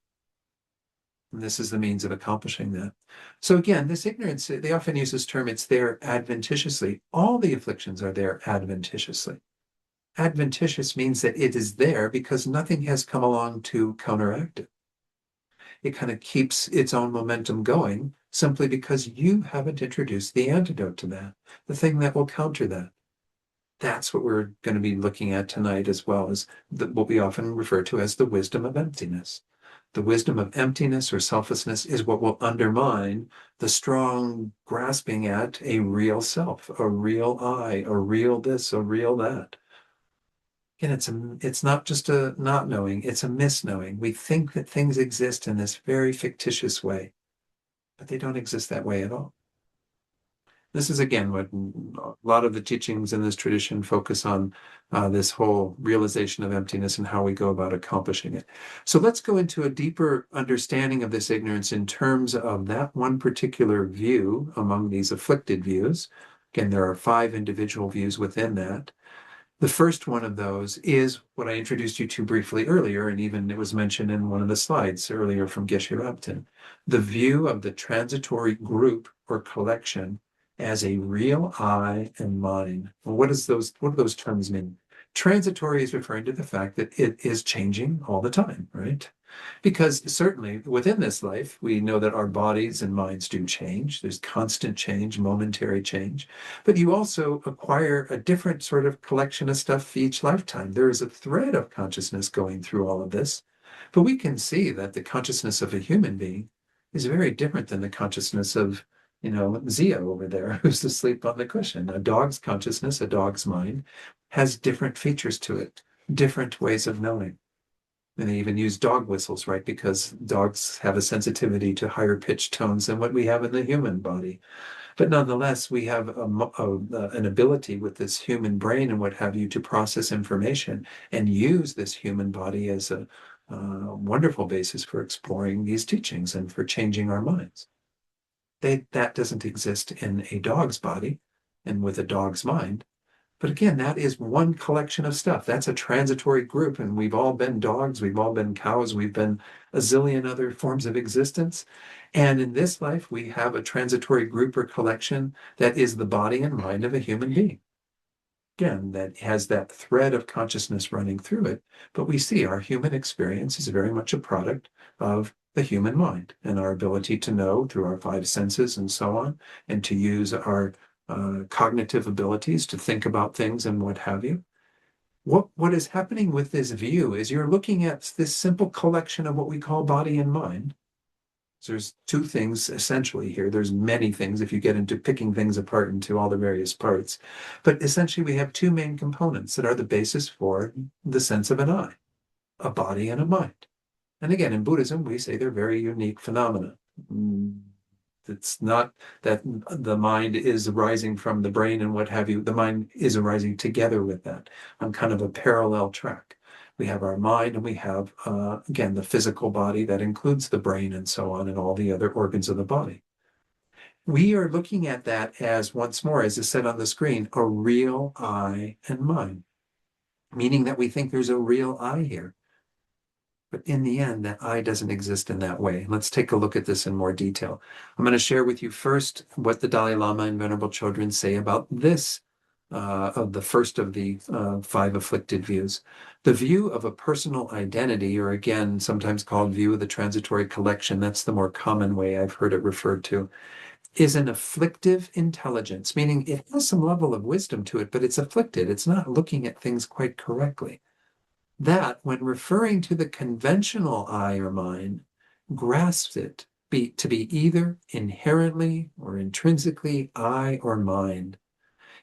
And this is the means of accomplishing that. So again, this ignorance, they often use this term, it's there adventitiously. All the afflictions are there adventitiously. Adventitious means that it is there because nothing has come along to counteract it. It kind of keeps its own momentum going simply because you haven't introduced the antidote to that, the thing that will counter that. That's what we're going to be looking at tonight, as well as what we often refer to as the wisdom of emptiness. The wisdom of emptiness or selflessness is what will undermine the strong grasping at a real self, a real I, a real this, a real that. Again, it's not just a not knowing, it's a misknowing. We think that things exist in this very fictitious way, but they don't exist that way at all. This is again what a lot of the teachings in this tradition focus on, this whole realization of emptiness and how we go about accomplishing it. So let's go into a deeper understanding of this ignorance in terms of that one particular view among these afflicted views. Again, there are 5 individual views within that. The first one of those is what I introduced you to briefly earlier, and even it was mentioned in one of the slides earlier from Geshe Rabten, the view of the transitory group or collection as a real I and mine. Well, what do those terms mean? Transitory is referring to the fact that it is changing all the time, right? Because certainly within this life, we know that our bodies and minds do change. There's constant change, momentary change. But you also acquire a different sort of collection of stuff each lifetime. There is a thread of consciousness going through all of this. But we can see that the consciousness of a human being is very different than the consciousness of, Zia over there, who's asleep on the cushion. A dog's consciousness, a dog's mind, has different features to it, different ways of knowing. And they even use dog whistles, right? Because dogs have a sensitivity to higher pitched tones than what we have in the human body. But nonetheless, we have an ability with this human brain and what have you to process information and use this human body as a wonderful basis for exploring these teachings and for changing our minds. That doesn't exist in a dog's body and with a dog's mind. But again, that is one collection of stuff. That's a transitory group, and we've all been dogs, we've all been cows, we've been a zillion other forms of existence. And in this life, we have a transitory group or collection that is the body and mind of a human being. Again, that has that thread of consciousness running through it. But we see our human experience is very much a product of the human mind and our ability to know through our 5 senses and so on, and to use our cognitive abilities to think about things and what have you. What is happening with this view is you're looking at this simple collection of what we call body and mind. So there's 2 things essentially here. There's many things if you get into picking things apart into all the various parts. But essentially we have 2 main components that are the basis for the sense of an I, a body and a mind. And again, in Buddhism, we say they're very unique phenomena. It's not that the mind is arising from the brain and what have you. The mind is arising together with that on kind of a parallel track. We have our mind and we have, again, the physical body that includes the brain and so on and all the other organs of the body. We are looking at that as, once more, as is said on the screen, a real I and mind, meaning that we think there's a real I here. But in the end, that I doesn't exist in that way. Let's take a look at this in more detail. I'm going to share with you first what the Dalai Lama and Venerable Chödrön say about this, of the first of the 5 afflicted views. The view of a personal identity, or again, sometimes called view of the transitory collection, that's the more common way I've heard it referred to, is an afflictive intelligence, meaning it has some level of wisdom to it, but it's afflicted. It's not looking at things quite correctly. That, when referring to the conventional I or mine, grasps it to be either inherently or intrinsically I or mine.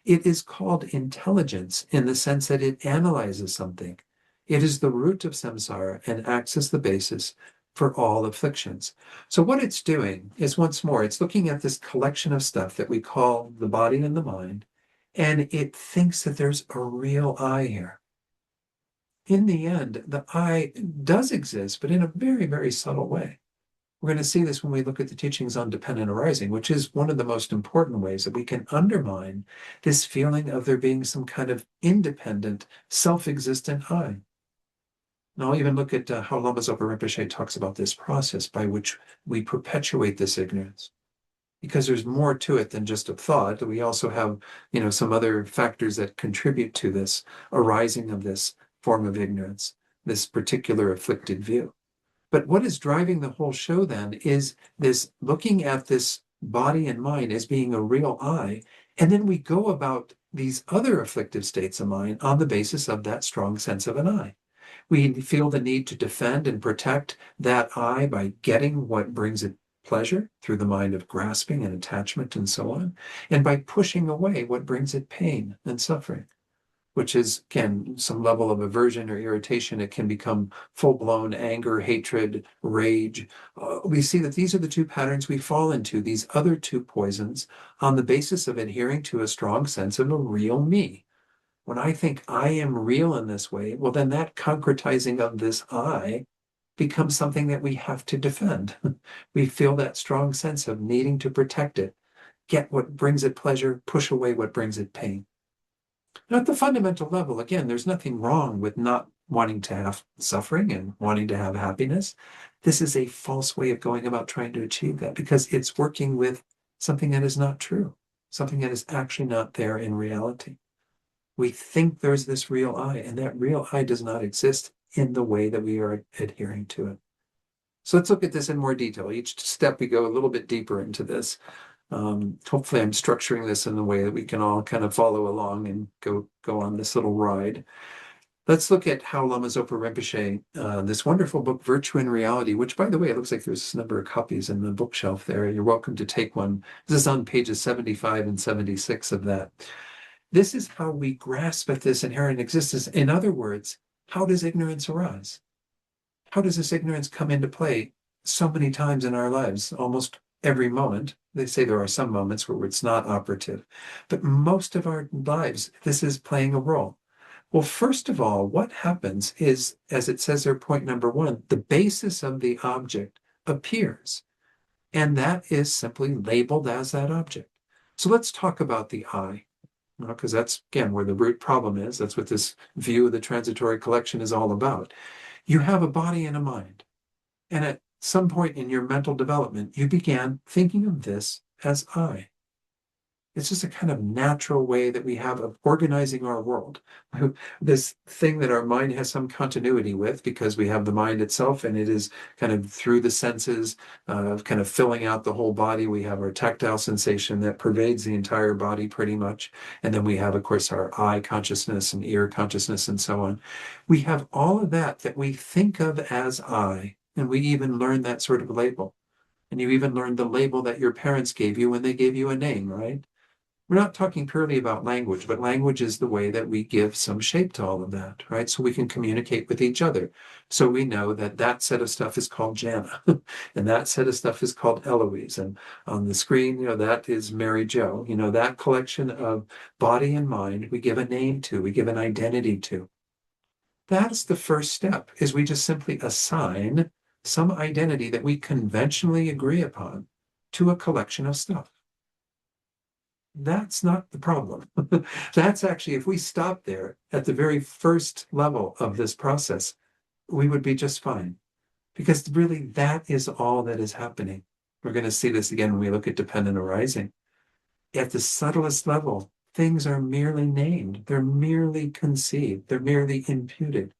It is called intelligence in the sense that it analyzes something. It is the root of samsara and acts as the basis for all afflictions. So what it's doing is, once more, it's looking at this collection of stuff that we call the body and the mind, and it thinks that there's a real I here. In the end, the I does exist, but in a very, very subtle way. We're going to see this when we look at the teachings on dependent arising, which is one of the most important ways that we can undermine this feeling of there being some kind of independent, self-existent I. And I'll even look at how Lama Zopa Rinpoche talks about this process by which we perpetuate this ignorance. Because there's more to it than just a thought. We also have, some other factors that contribute to this arising of this form of ignorance, this particular afflicted view. But what is driving the whole show then is this looking at this body and mind as being a real I, and then we go about these other afflictive states of mind on the basis of that strong sense of an I. We feel the need to defend and protect that I by getting what brings it pleasure through the mind of grasping and attachment and so on, and by pushing away what brings it pain and suffering. which is, again, some level of aversion or irritation. It can become full-blown anger, hatred, rage. We see that these are the two patterns we fall into, these other two poisons, on the basis of adhering to a strong sense of a real me. When I think I am real in this way, well, then that concretizing of this I becomes something that we have to defend. We feel that strong sense of needing to protect it, get what brings it pleasure, push away what brings it pain. At the fundamental level, again, there's nothing wrong with not wanting to have suffering and wanting to have happiness. This is a false way of going about trying to achieve that because it's working with something that is not true, something that is actually not there in reality. We think there's this real I, and that real I does not exist in the way that we are adhering to it. So let's look at this in more detail. Each step we go a little bit deeper into this. Hopefully I'm structuring this in a way that we can all kind of follow along and go on this little ride. Let's look at how Lama Zopa Rinpoche, this wonderful book, Virtue and Reality, which, by the way, it looks like there's a number of copies in the bookshelf there. You're welcome to take one. This is on pages 75 and 76 of that. This is how we grasp at this inherent existence. In other words, how does ignorance arise? How does this ignorance come into play so many times in our lives, almost every moment? They say there are some moments where it's not operative, but most of our lives, this is playing a role. Well, first of all, what happens is, as it says there, point number one, the basis of the object appears, and that is simply labeled as that object. So let's talk about the I, because that's, again, where the root problem is. That's what this view of the transitory collection is all about. You have a body and a mind, and at some point in your mental development, you began thinking of this as I. It's just a kind of natural way that we have of organizing our world. This thing that our mind has some continuity with, because we have the mind itself, and it is kind of through the senses, kind of filling out the whole body. We have our tactile sensation that pervades the entire body pretty much. And then we have, of course, our eye consciousness and ear consciousness and so on. We have all of that we think of as I, and we even learn that sort of label. And you even learned the label that your parents gave you when they gave you a name, right? We're not talking purely about language, but language is the way that we give some shape to all of that, right? So we can communicate with each other. So we know that that set of stuff is called Jana, and that set of stuff is called Eloise. And on the screen, that is Mary Jo. That collection of body and mind, we give a name to, we give an identity to. That's the first step, is we just simply assign some identity that we conventionally agree upon to a collection of stuff. That's not the problem. That's actually, if we stop there at the very first level of this process, we would be just fine. Because really, that is all that is happening. We're going to see this again when we look at dependent arising. At the subtlest level, things are merely named. They're merely conceived. They're merely imputed.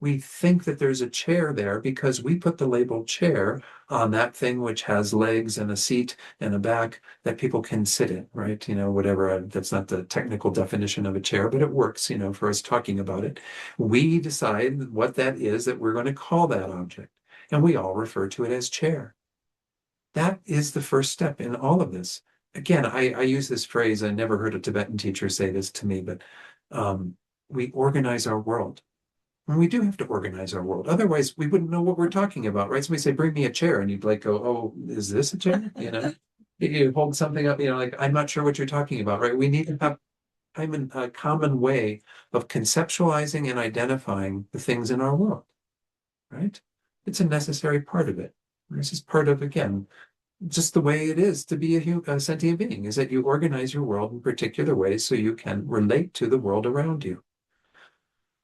We think that there's a chair there because we put the label chair on that thing which has legs and a seat and a back that people can sit in, right? Whatever, that's not the technical definition of a chair, but it works, for us talking about it. We decide what that is that we're going to call that object, and we all refer to it as chair. That is the first step in all of this. Again, I use this phrase, I never heard a Tibetan teacher say this to me, but we organize our world. And we do have to organize our world. Otherwise, we wouldn't know what we're talking about, right? Somebody say, bring me a chair. And you'd go, oh, is this a chair? You hold something up, I'm not sure what you're talking about, right? We need to have a common way of conceptualizing and identifying the things in our world, right? It's a necessary part of it. This is part of, again, just the way it is to be a sentient being, is that you organize your world in particular ways so you can relate to the world around you.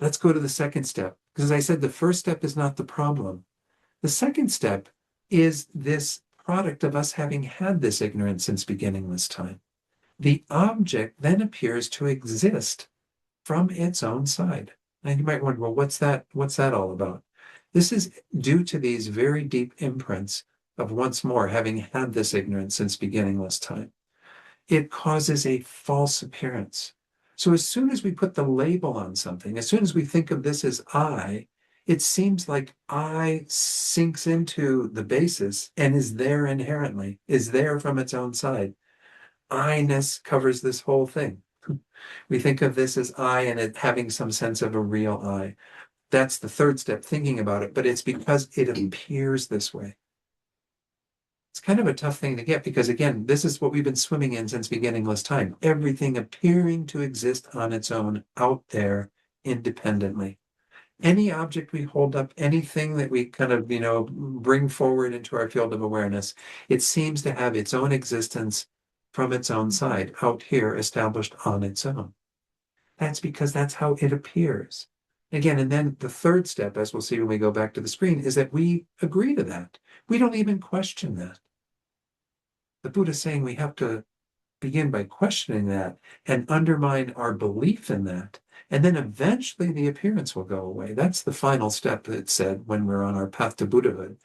Let's go to the second step, because as I said, the first step is not the problem. The second step is this product of us having had this ignorance since beginningless time. The object then appears to exist from its own side. And you might wonder, well, what's that all about? This is due to these very deep imprints of, once more, having had this ignorance since beginningless time. It causes a false appearance. So as soon as we put the label on something, as soon as we think of this as I, it seems like I sinks into the basis and is there inherently, is there from its own side. I-ness covers this whole thing. We think of this as I and it having some sense of a real I. That's the third step, thinking about it, but it's because it appears this way. It's kind of a tough thing to get because, again, this is what we've been swimming in since beginningless time. Everything appearing to exist on its own out there independently. Any object we hold up, anything that we kind of, bring forward into our field of awareness, it seems to have its own existence from its own side, out here, established on its own. That's because that's how it appears. Again, and then the third step, as we'll see when we go back to the screen, is that we agree to that. We don't even question that. The Buddha is saying we have to begin by questioning that and undermine our belief in that. And then eventually the appearance will go away. That's the final step that said when we're on our path to Buddhahood.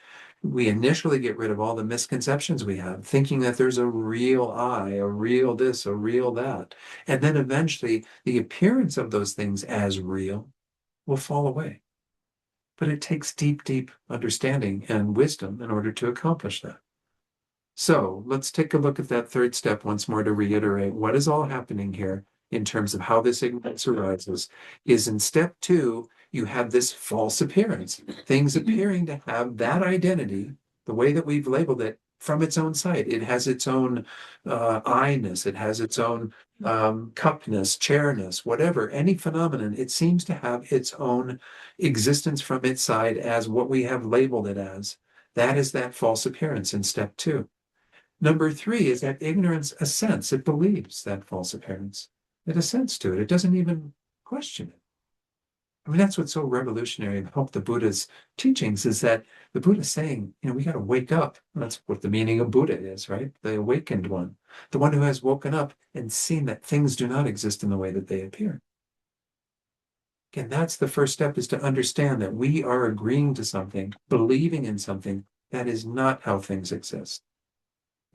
We initially get rid of all the misconceptions we have, thinking that there's a real I, a real this, a real that. And then eventually the appearance of those things as real will fall away. But it takes deep, deep understanding and wisdom in order to accomplish that. So let's take a look at that third step once more to reiterate what is all happening here in terms of how this ignorance arises. Is in step 2, you have this false appearance, things appearing to have that identity, the way that we've labeled it, from its own side. It has its own I-ness, it has its own cupness, chairness, whatever, any phenomenon, it seems to have its own existence from its side as what we have labeled it as. That is that false appearance in step 2. Number 3 is that ignorance assents. It believes that false appearance. It assents to it. It doesn't even question it. I mean, that's what's so revolutionary about the Buddha's teachings is that the Buddha is saying, we got to wake up. And that's what the meaning of Buddha is, right? The awakened one, the one who has woken up and seen that things do not exist in the way that they appear. Again, that's the first step, is to understand that we are agreeing to something, believing in something that is not how things exist.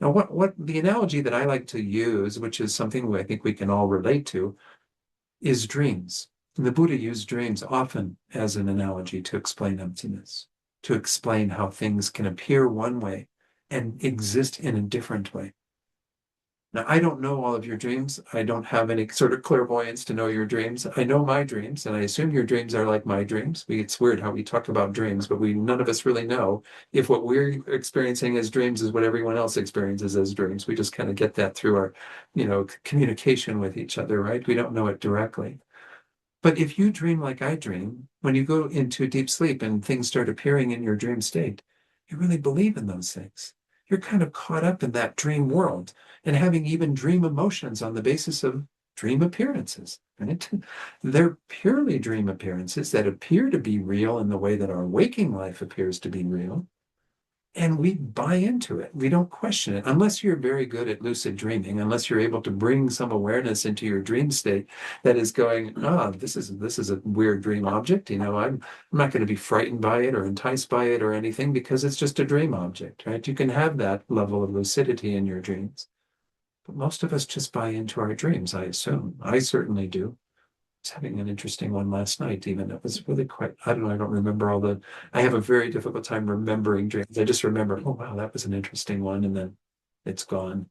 Now, what the analogy that I like to use, which is something I think we can all relate to, is dreams. And the Buddha used dreams often as an analogy to explain emptiness, to explain how things can appear one way and exist in a different way. Now, I don't know all of your dreams. I don't have any sort of clairvoyance to know your dreams. I know my dreams, and I assume your dreams are like my dreams. It's weird how we talk about dreams, but none of us really know if what we're experiencing as dreams is what everyone else experiences as dreams. We just kind of get that through our, communication with each other, right? We don't know it directly. But if you dream like I dream, when you go into deep sleep and things start appearing in your dream state, you really believe in those things. You're kind of caught up in that dream world and having even dream emotions on the basis of dream appearances, right? They're purely dream appearances that appear to be real in the way that our waking life appears to be real. And we buy into it. We don't question it. Unless you're very good at lucid dreaming, unless you're able to bring some awareness into your dream state that is going, this is a weird dream object. I'm not going to be frightened by it or enticed by it or anything because it's just a dream object, right? You can have that level of lucidity in your dreams. But most of us just buy into our dreams, I assume. I certainly do. I was having an interesting one last night, even. It was really quite, I don't remember I have a very difficult time remembering dreams. I just remember, oh, wow, that was an interesting one. And then it's gone.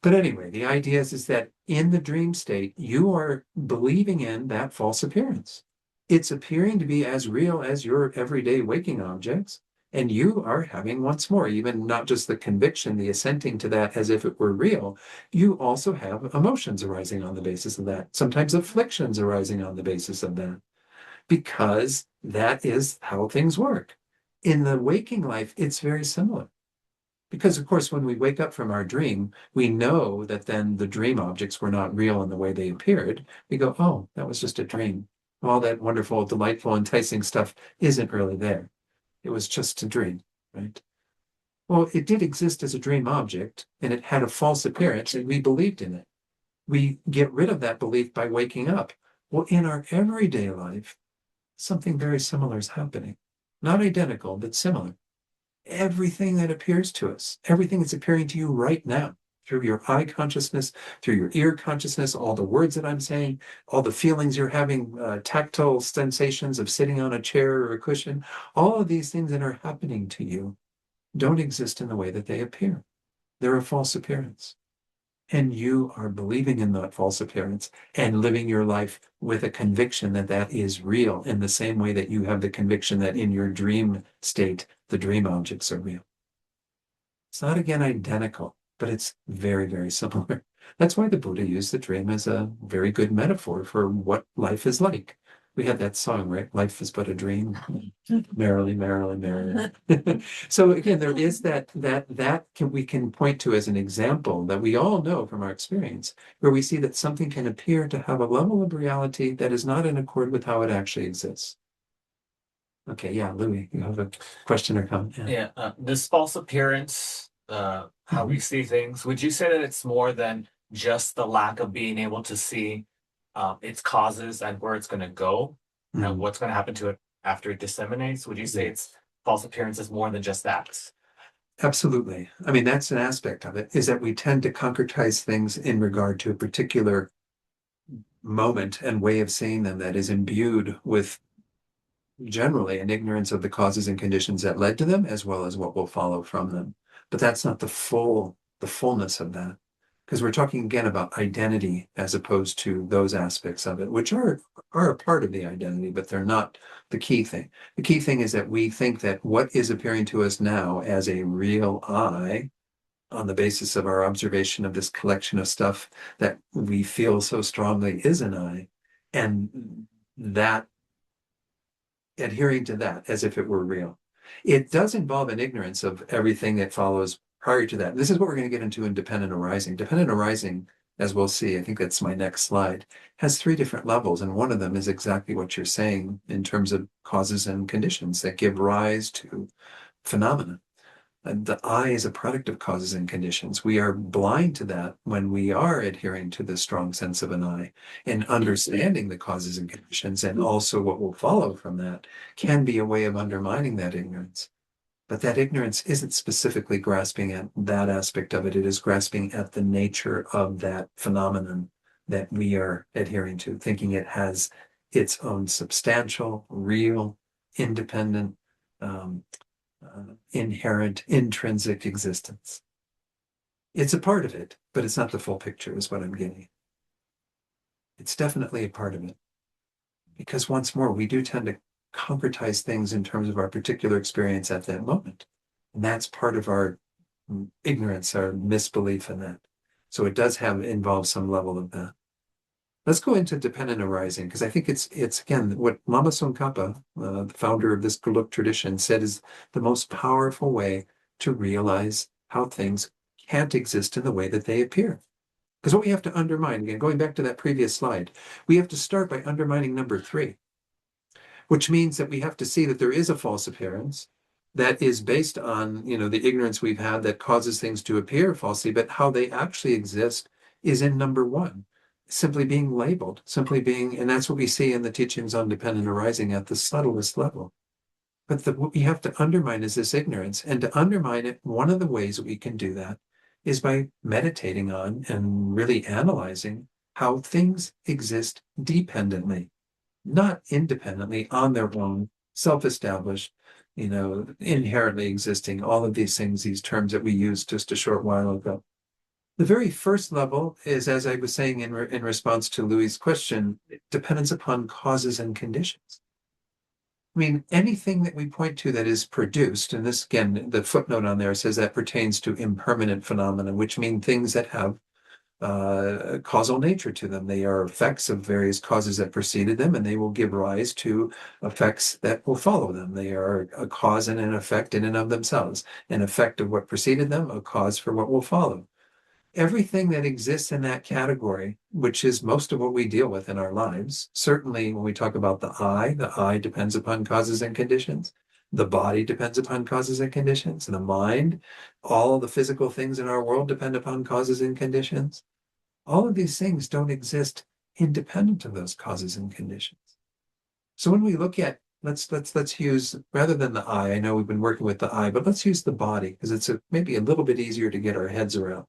But anyway, the idea is that in the dream state, you are believing in that false appearance. It's appearing to be as real as your everyday waking objects. And you are having, once more, even not just the conviction, the assenting to that as if it were real, you also have emotions arising on the basis of that, sometimes afflictions arising on the basis of that, because that is how things work. In the waking life, it's very similar. Because, of course, when we wake up from our dream, we know that then the dream objects were not real in the way they appeared. We go, oh, that was just a dream. All that wonderful, delightful, enticing stuff isn't really there. It was just a dream, right? Well, it did exist as a dream object, and it had a false appearance, and we believed in it. We get rid of that belief by waking up. Well, in our everyday life, something very similar is happening. Not identical, but similar. Everything that appears to us, everything that's appearing to you right now, through your eye consciousness, through your ear consciousness, all the words that I'm saying, all the feelings you're having, tactile sensations of sitting on a chair or a cushion, all of these things that are happening to you don't exist in the way that they appear. They're a false appearance. And you are believing in that false appearance and living your life with a conviction that that is real in the same way that you have the conviction that in your dream state, the dream objects are real. It's not again identical, but it's very, very similar. That's why the Buddha used the dream as a very good metaphor for what life is like. We had that song, right? Life is but a dream. Merrily, merrily, merrily. So again, there is that we can point to as an example that we all know from our experience, where we see that something can appear to have a level of reality that is not in accord with how it actually exists. Okay, yeah, Louis, you have a question or comment? Yeah, this false appearance, how we see things, would you say that it's more than just the lack of being able to see its causes and where it's going to go and Mhm. what's going to happen to it after it disseminates? Would you say it's false appearance is more than just that? Absolutely. I mean, that's an aspect of it, is that we tend to concretize things in regard to a particular moment and way of seeing them that is imbued with generally an ignorance of the causes and conditions that led to them, as well as what will follow from them. But that's not the fullness of that. Because we're talking again about identity as opposed to those aspects of it, which are a part of the identity, but they're not the key thing. The key thing is that we think that what is appearing to us now as a real I, on the basis of our observation of this collection of stuff that we feel so strongly is an I, and that adhering to that as if it were real. It does involve an ignorance of everything that follows prior to that. This is what we're going to get into in dependent arising. Dependent arising, as we'll see, I think that's my next slide, has 3 different levels. And one of them is exactly what you're saying in terms of causes and conditions that give rise to phenomena. The I is a product of causes and conditions. We are blind to that when we are adhering to the strong sense of an I, and understanding the causes and conditions and also what will follow from that can be a way of undermining that ignorance. But that ignorance isn't specifically grasping at that aspect of it. It is grasping at the nature of that phenomenon that we are adhering to, thinking it has its own substantial, real, independent, inherent, intrinsic existence. It's a part of it, but it's not the full picture, is what I'm getting. It's definitely a part of it. Because once more, we do tend to concretize things in terms of our particular experience at that moment. And that's part of our ignorance, our misbelief in that. So it does involve some level of that. Let's go into dependent arising, because I think it's again what Lama Tsongkhapa, the founder of this Geluk tradition, said is the most powerful way to realize how things can't exist in the way that they appear. Because what we have to undermine, again, going back to that previous slide, we have to start by undermining number 3, which means that we have to see that there is a false appearance that is based on, the ignorance we've had that causes things to appear falsely, but how they actually exist is in number 1. Simply being labeled, and that's what we see in the teachings on dependent arising at the subtlest level. But what we have to undermine is this ignorance. And to undermine it, one of the ways that we can do that is by meditating on and really analyzing how things exist dependently, not independently, on their own, self-established, inherently existing, all of these things, these terms that we used just a short while ago. The very first level is, as I was saying in response to Louis' question, dependence upon causes and conditions. I mean, anything that we point to that is produced, and this, again, the footnote on there says that pertains to impermanent phenomena, which mean things that have causal nature to them. They are effects of various causes that preceded them, and they will give rise to effects that will follow them. They are a cause and an effect in and of themselves, an effect of what preceded them, a cause for what will follow. Everything that exists in that category, which is most of what we deal with in our lives, certainly when we talk about the eye depends upon causes and conditions. The body depends upon causes and conditions. The mind, all the physical things in our world depend upon causes and conditions. All of these things don't exist independent of those causes and conditions. So when we look at, let's use, rather than the eye, I know we've been working with the eye, but let's use the body, because it's maybe a little bit easier to get our heads around.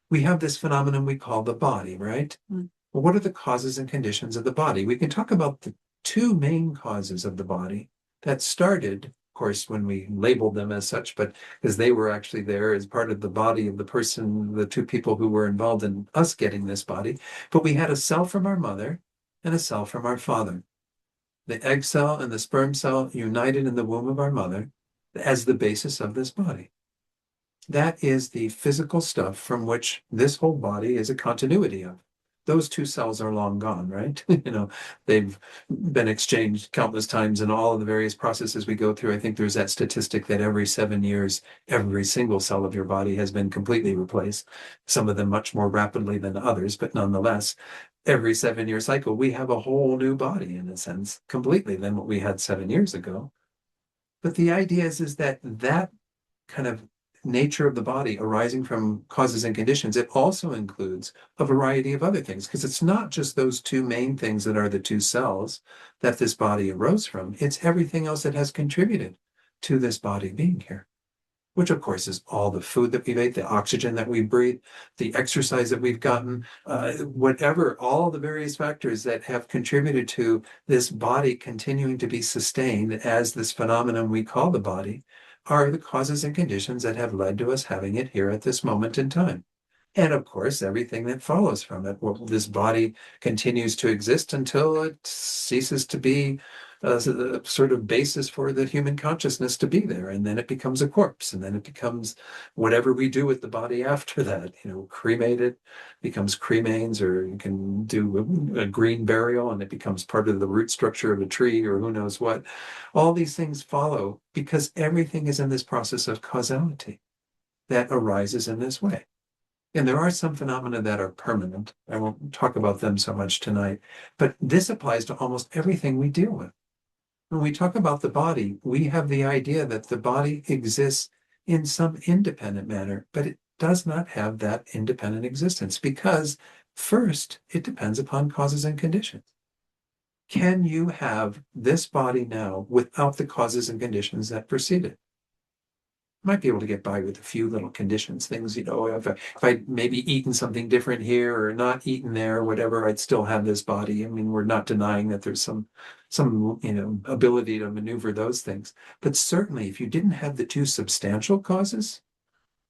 We have this phenomenon we call the body, right? Well, what are the causes and conditions of the body? We can talk about the 2 main causes of the body that started course, when we labeled them as such, but because they were actually there as part of the body of the person, the two people who were involved in us getting this body. But we had a cell from our mother and a cell from our father. The egg cell and the sperm cell united in the womb of our mother as the basis of this body. That is the physical stuff from which this whole body is a continuity of. Those two cells are long gone, right? They've been exchanged countless times in all of the various processes we go through. I think there's that statistic that every 7 years, every single cell of your body has been completely replaced. Some of them much more rapidly than others, but nonetheless, every 7-year cycle, we have a whole new body in a sense, completely than what we had 7 years ago. But the idea is that kind of nature of the body arising from causes and conditions, it also includes a variety of other things, because it's not just those two main things that are the two cells that this body arose from. It's everything else that has contributed to this body being here, which of course is all the food that we've ate, the oxygen that we breathe, the exercise that we've gotten, whatever, all the various factors that have contributed to this body continuing to be sustained as this phenomenon we call the body are the causes and conditions that have led to us having it here at this moment in time. And of course, everything that follows from it. Well, this body continues to exist until it ceases to be a sort of basis for the human consciousness to be there. And then it becomes a corpse. And then it becomes whatever we do with the body after that, cremate it, becomes cremains, or you can do a green burial and it becomes part of the root structure of a tree or who knows what. All these things follow because everything is in this process of causality that arises in this way. And there are some phenomena that are permanent. I won't talk about them so much tonight, but this applies to almost everything we deal with. When we talk about the body, we have the idea that the body exists in some independent manner, but it does not have that independent existence because first, it depends upon causes and conditions. Can you have this body now without the causes and conditions that precede it? Might be able to get by with a few little conditions, things, if I maybe eaten something different here or not eaten there, or whatever, I'd still have this body. I mean, we're not denying that there's some ability to maneuver those things. But certainly if you didn't have the two substantial causes,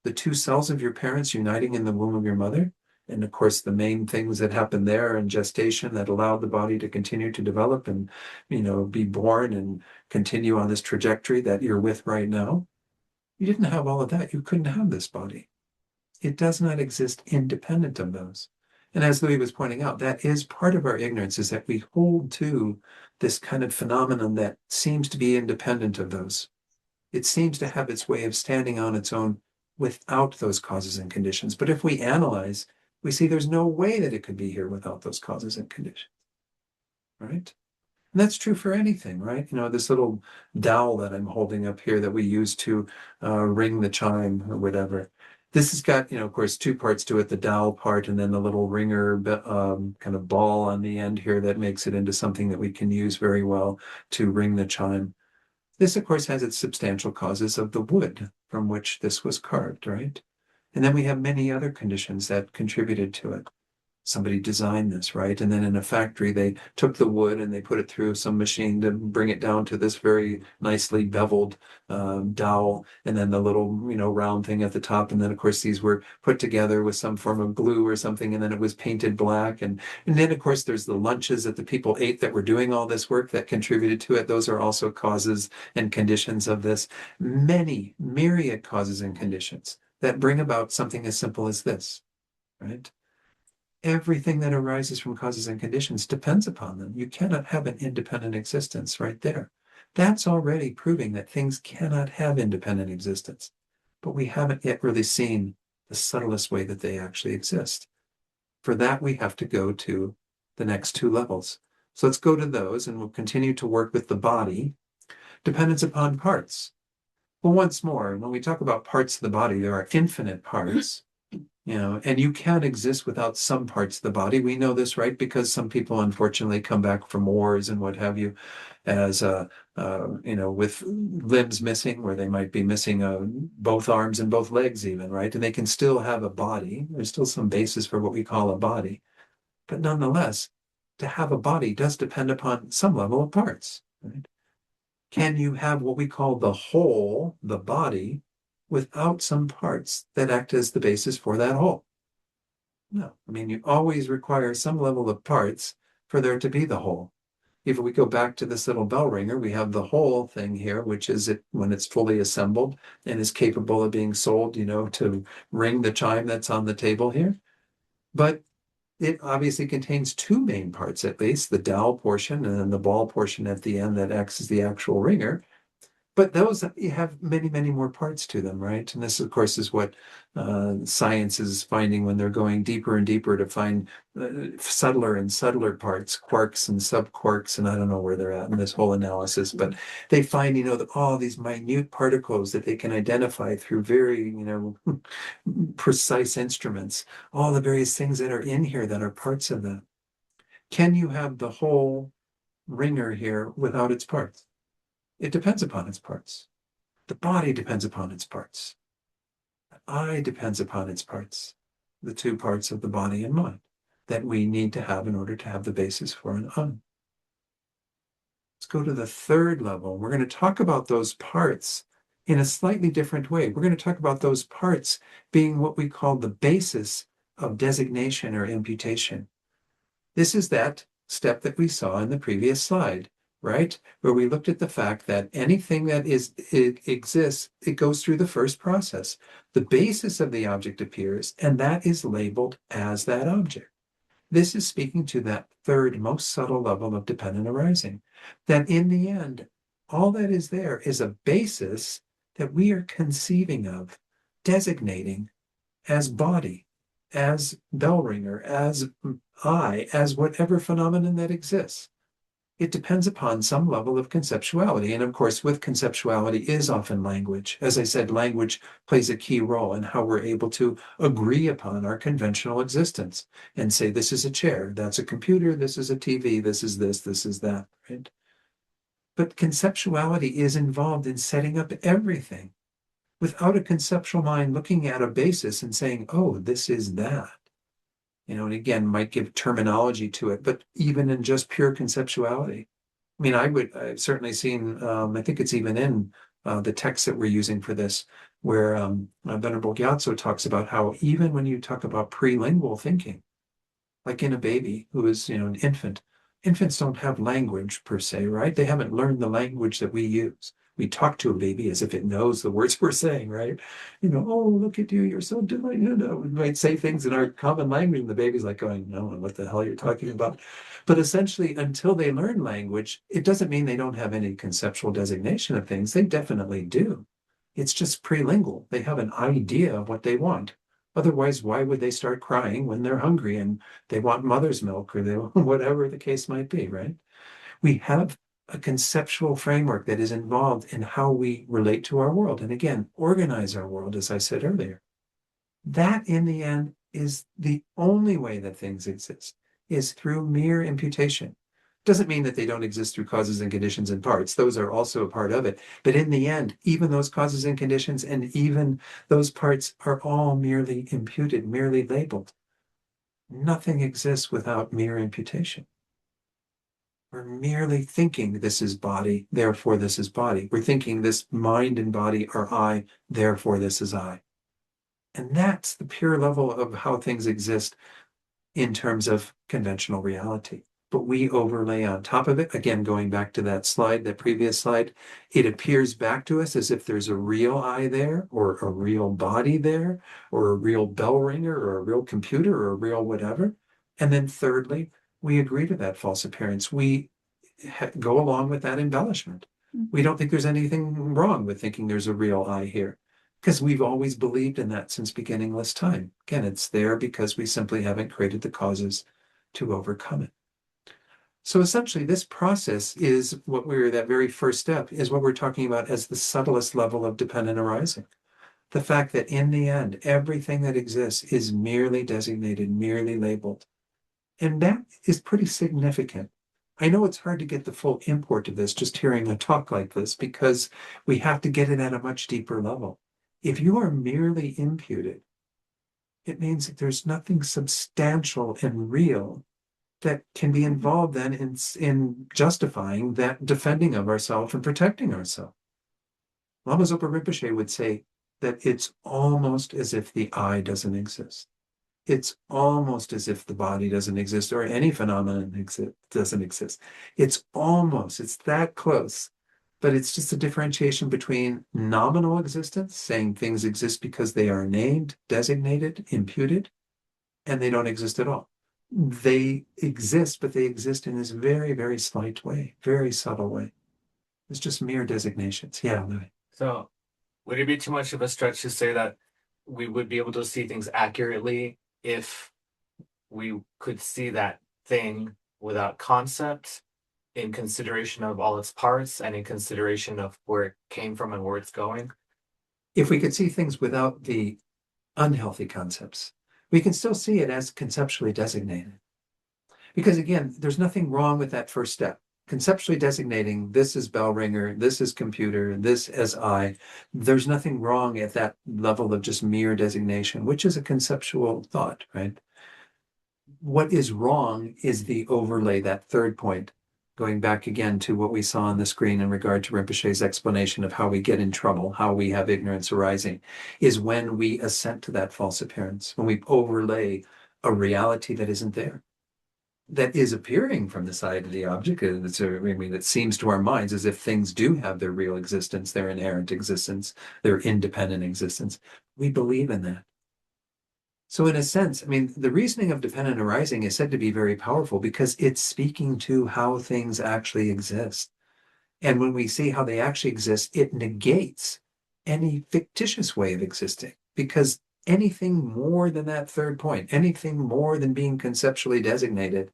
the two cells of your parents uniting in the womb of your mother, and of course the main things that happened there in gestation that allowed the body to continue to develop and, be born and continue on this trajectory that you're with right now. You didn't have all of that, you couldn't have this body. It does not exist independent of those. And as Louis was pointing out, that is part of our ignorance, is that we hold to this kind of phenomenon that seems to be independent of those. It seems to have its way of standing on its own without those causes and conditions. But if we analyze, we see there's no way that it could be here without those causes and conditions, right? And that's true for anything, right? This little dowel that I'm holding up here that we use to ring the chime or whatever. This has got, of course, two parts to it, the dowel part and then the little ringer kind of ball on the end here that makes it into something that we can use very well to ring the chime. This, of course, has its substantial causes of the wood from which this was carved, right? And then we have many other conditions that contributed to it. Somebody designed this, right? And then in a factory, they took the wood and they put it through some machine to bring it down to this very nicely beveled dowel, and then the little, round thing at the top. And then, of course, these were put together with some form of glue or something, and then it was painted black. And then, of course, there's the lunches that the people ate that were doing all this work that contributed to it. Those are also causes and conditions of this. Many, myriad causes and conditions that bring about something as simple as this, right? Everything that arises from causes and conditions depends upon them. You cannot have an independent existence right there. That's already proving that things cannot have independent existence. But we haven't yet really seen the subtlest way that they actually exist. For that, we have to go to the next two levels. So let's go to those, and we'll continue to work with the body. Dependence upon parts. Well, once more, when we talk about parts of the body, there are infinite parts. And you can exist without some parts of the body. We know this, right? Because some people unfortunately come back from wars and what have you as, with limbs missing, where they might be missing both arms and both legs even, right? And they can still have a body. There's still some basis for what we call a body. But nonetheless, to have a body does depend upon some level of parts, right? Can you have what we call the whole, the body, without some parts that act as the basis for that whole? No, I mean, you always require some level of parts for there to be the whole. If we go back to this little bell ringer, we have the whole thing here, which is it when it's fully assembled and is capable of being sold, to ring the chime that's on the table here. But it obviously contains two main parts, at least, the dowel portion and then the ball portion at the end that acts as the actual ringer. But those have many, many more parts to them, right? And this, of course, is what science is finding when they're going deeper and deeper to find subtler and subtler parts, quarks and subquarks, and I don't know where they're at in this whole analysis, but they find, that all these minute particles that they can identify through very, precise instruments, all the various things that are in here that are parts of that. Can you have the whole ringer here without its parts? It depends upon its parts. The body depends upon its parts. The eye depends upon its parts. The two parts of the body and mind that we need to have in order to have the basis for an eye. Let's go to the third level. We're going to talk about those parts in a slightly different way. We're going to talk about those parts being what we call the basis of designation or imputation. This is that step that we saw in the previous slide, right? Where we looked at the fact that anything that exists, it goes through the first process. The basis of the object appears, and that is labeled as that object. This is speaking to that third most subtle level of dependent arising, that in the end, all that is there is a basis that we are conceiving of, designating as body, as bell ringer, as eye, as whatever phenomenon that exists. It depends upon some level of conceptuality. And of course, with conceptuality is often language. As I said, language plays a key role in how we're able to agree upon our conventional existence and say, this is a chair, that's a computer, this is a TV, this is that, right? But conceptuality is involved in setting up everything. Without a conceptual mind looking at a basis and saying, oh, this is that. And again, might give terminology to it, but even in just pure conceptuality. I mean, I've certainly seen, I think it's even in the text that we're using for this, where Venerable Gyatso talks about how even when you talk about prelingual thinking, like in a baby who is, an infant, infants don't have language per se, right? They haven't learned the language that we use. We talk to a baby as if it knows the words we're saying, right? Oh, look at you, you're so delighted. We might say things in our common language, and the baby's like going, no, what the hell you're talking about? But essentially, until they learn language, it doesn't mean they don't have any conceptual designation of things. They definitely do. It's just prelingual. They have an idea of what they want. Otherwise, why would they start crying when they're hungry and they want mother's milk or they whatever the case might be, right? We have a conceptual framework that is involved in how we relate to our world. And again, organize our world, as I said earlier. That, in the end, is the only way that things exist, is through mere imputation. Doesn't mean that they don't exist through causes and conditions and parts. Those are also a part of it. But in the end, even those causes and conditions and even those parts are all merely imputed, merely labeled. Nothing exists without mere imputation. We're merely thinking this is body, therefore this is body. We're thinking this mind and body are I, therefore this is I. And that's the pure level of how things exist in terms of conventional reality. But we overlay on top of it, again, going back to that slide, that previous slide, it appears back to us as if there's a real I there, or a real body there, or a real bell ringer, or a real computer, or a real whatever. And then thirdly, we agree to that false appearance. We go along with that embellishment. We don't think there's anything wrong with thinking there's a real I here, because we've always believed in that since beginningless time. Again, it's there because we simply haven't created the causes to overcome it. So essentially, this process is that very first step is what we're talking about as the subtlest level of dependent arising. The fact that in the end, everything that exists is merely designated, merely labeled. And that is pretty significant. I know it's hard to get the full import of this just hearing a talk like this, because we have to get it at a much deeper level. If you are merely imputed, it means that there's nothing substantial and real that can be involved then in justifying that defending of ourselves and protecting ourselves. Lama Zopa Rinpoche would say that it's almost as if the I doesn't exist. It's almost as if the body doesn't exist or any phenomenon doesn't exist. It's that close. But it's just a differentiation between nominal existence, saying things exist because they are named, designated, imputed, and they don't exist at all. They exist, but they exist in this very, very slight way, very subtle way. It's just mere designations. Yeah, Louis. So, would it be too much of a stretch to say that we would be able to see things accurately if we could see that thing without concept, in consideration of all its parts and in consideration of where it came from and where it's going? If we could see things without the unhealthy concepts, we can still see it as conceptually designated. Because again, there's nothing wrong with that first step. Conceptually designating this is bell ringer, this is computer, this as I. There's nothing wrong at that level of just mere designation, which is a conceptual thought, right? What is wrong is the overlay, that third point, going back again to what we saw on the screen in regard to Rinpoche's explanation of how we get in trouble, how we have ignorance arising, is when we assent to that false appearance, when we overlay a reality that isn't there, that is appearing from the side of the object. It seems to our minds as if things do have their real existence, their inherent existence, their independent existence. We believe in that. So in a sense, the reasoning of dependent arising is said to be very powerful because it's speaking to how things actually exist. And when we see how they actually exist, it negates any fictitious way of existing, because anything more than that third point, anything more than being conceptually designated,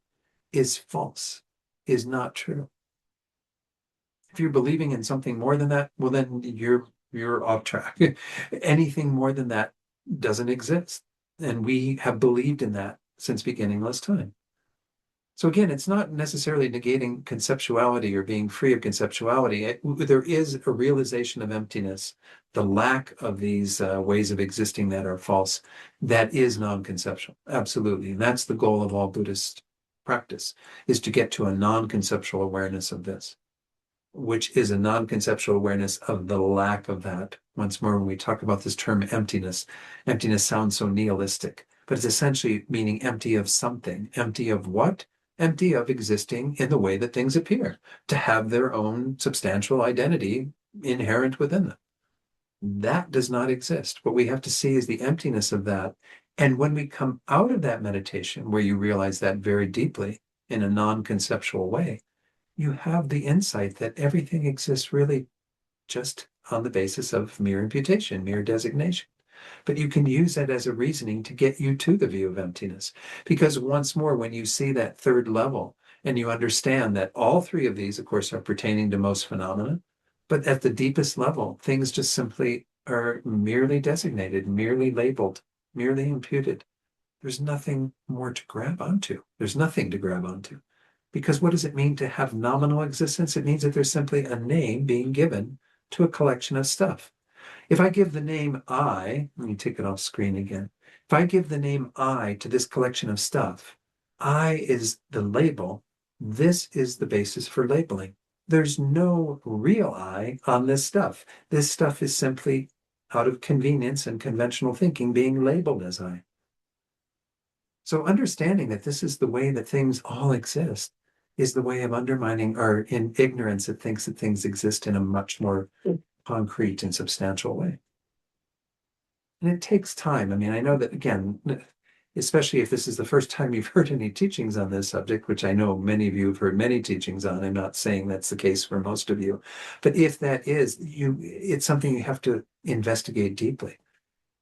is false, is not true. If you're believing in something more than that, well, then you're off track. Anything more than that doesn't exist. And we have believed in that since beginningless time. So again, it's not necessarily negating conceptuality or being free of conceptuality. There is a realization of emptiness, the lack of these ways of existing that are false, that is non-conceptual, absolutely. And that's the goal of all Buddhist practice, is to get to a non-conceptual awareness of this, which is a non-conceptual awareness of the lack of that. Once more, when we talk about this term emptiness sounds so nihilistic, but it's essentially meaning empty of something. Empty of what? Empty of existing in the way that things appear, to have their own substantial identity inherent within them. That does not exist. What we have to see is the emptiness of that. And when we come out of that meditation, where you realize that very deeply in a non-conceptual way, you have the insight that everything exists really just on the basis of mere imputation, mere designation. But you can use that as a reasoning to get you to the view of emptiness. Because once more, when you see that third level and you understand that all three of these, of course, are pertaining to most phenomena, but at the deepest level, things just simply are merely designated, merely labeled, merely imputed. There's nothing more to grab onto. There's nothing to grab onto. Because what does it mean to have nominal existence? It means that there's simply a name being given to a collection of stuff. If I give the name I, let me take it off screen again. If I give the name I to this collection of stuff, I is the label. This is the basis for labeling. There's no real I on this stuff. This stuff is simply out of convenience and conventional thinking being labeled as I. So understanding that this is the way that things all exist is the way of undermining our in ignorance that thinks that things exist in a much more concrete and substantial way. And it takes time. I know that, again, especially if this is the first time you've heard any teachings on this subject, which I know many of you have heard many teachings on. I'm not saying that's the case for most of you. But if that is, it's something you have to investigate deeply.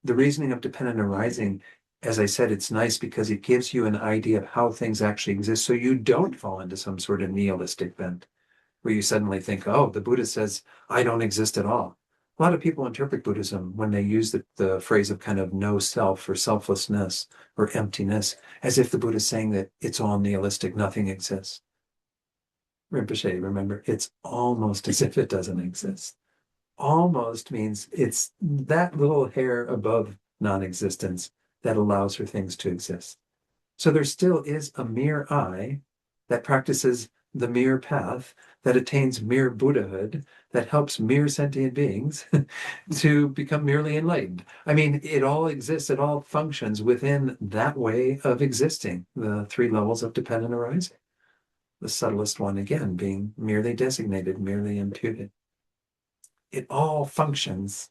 The reasoning of dependent arising, as I said, it's nice because it gives you an idea of how things actually exist, so you don't fall into some sort of nihilistic bent where you suddenly think, oh, the Buddha says, I don't exist at all. A lot of people interpret Buddhism when they use the phrase of kind of no self or selflessness or emptiness, as if the Buddha is saying that it's all nihilistic, nothing exists. Rinpoche, remember, it's almost as if it doesn't exist. Almost means it's that little hair above non-existence that allows for things to exist. So there still is a mere I that practices the mere path, that attains mere Buddhahood, that helps mere sentient beings to become merely enlightened. I mean, it all exists, it all functions within that way of existing, the three levels of dependent arising. The subtlest one, again, being merely designated, merely imputed. It all functions.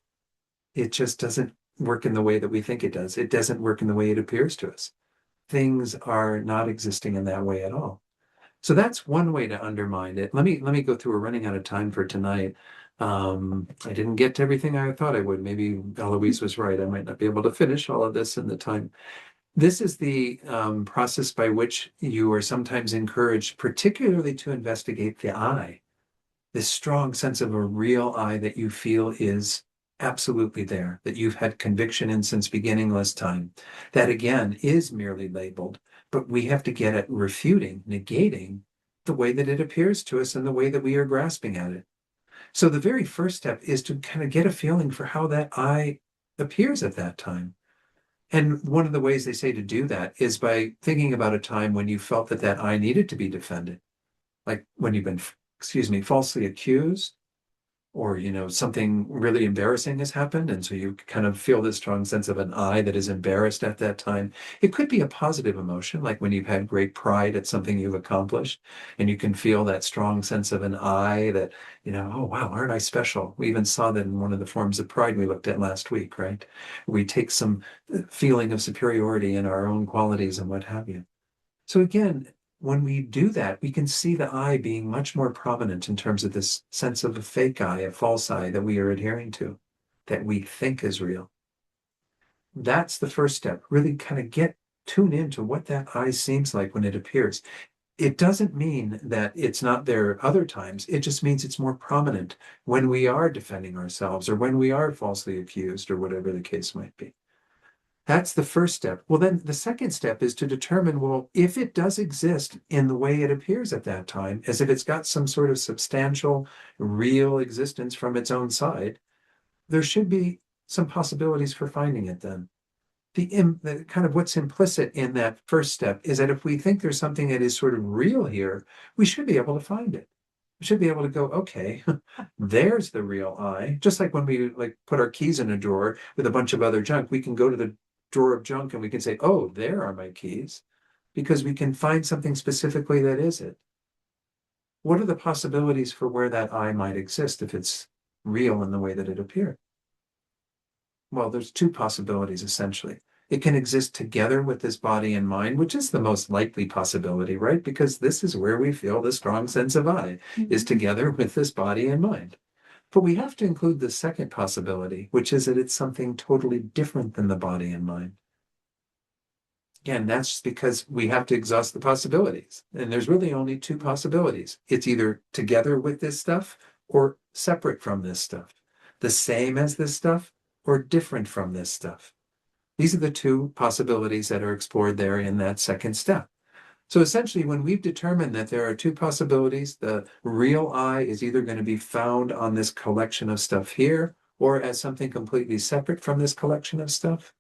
It just doesn't work in the way that we think it does. It doesn't work in the way it appears to us. Things are not existing in that way at all. So that's one way to undermine it. Let me go through. We're running out of time for tonight. I didn't get to everything I thought I would. Maybe Eloise was right. I might not be able to finish all of this in the time. This is the process by which you are sometimes encouraged, particularly to investigate the I, this strong sense of a real I that you feel is absolutely there, that you've had conviction in since beginningless time. That again is merely labeled, but we have to get at refuting, negating the way that it appears to us and the way that we are grasping at it. So the very first step is to kind of get a feeling for how that I appears at that time. And one of the ways they say to do that is by thinking about a time when you felt that that I needed to be defended, like when you've been, falsely accused, or something really embarrassing has happened, and so you kind of feel this strong sense of an I that is embarrassed at that time. It could be a positive emotion, like when you've had great pride at something you've accomplished, and you can feel that strong sense of an I that, oh wow, aren't I special? We even saw that in one of the forms of pride we looked at last week, right? We take some feeling of superiority in our own qualities and what have you. So again, when we do that, we can see the I being much more prominent in terms of this sense of a fake I, a false I that we are adhering to, that we think is real. That's the first step. Really kind of tune into what that I seems like when it appears. It doesn't mean that it's not there other times. It just means it's more prominent when we are defending ourselves or when we are falsely accused or whatever the case might be. That's the first step. Well, then the second step is to determine, well, if it does exist in the way it appears at that time, as if it's got some sort of substantial, real existence from its own side, there should be some possibilities for finding it then. The kind of what's implicit in that first step is that if we think there's something that is sort of real here, we should be able to find it. We should be able to go, okay, there's the real I. Just like when we put our keys in a drawer with a bunch of other junk, we can go to the drawer of junk and we can say, oh, there are my keys, because we can find something specifically that is it. What are the possibilities for where that I might exist if it's real in the way that it appeared? Well, there's two possibilities essentially. It can exist together with this body and mind, which is the most likely possibility, right? Because this is where we feel the strong sense of I, is together with this body and mind. But we have to include the second possibility, which is that it's something totally different than the body and mind. Again, that's because we have to exhaust the possibilities. And there's really only two possibilities. It's either together with this stuff or separate from this stuff. The same as this stuff or different from this stuff. These are the two possibilities that are explored there in that second step. So essentially, when we've determined that there are two possibilities, the real I is either going to be found on this collection of stuff here or as something completely separate from this collection of stuff,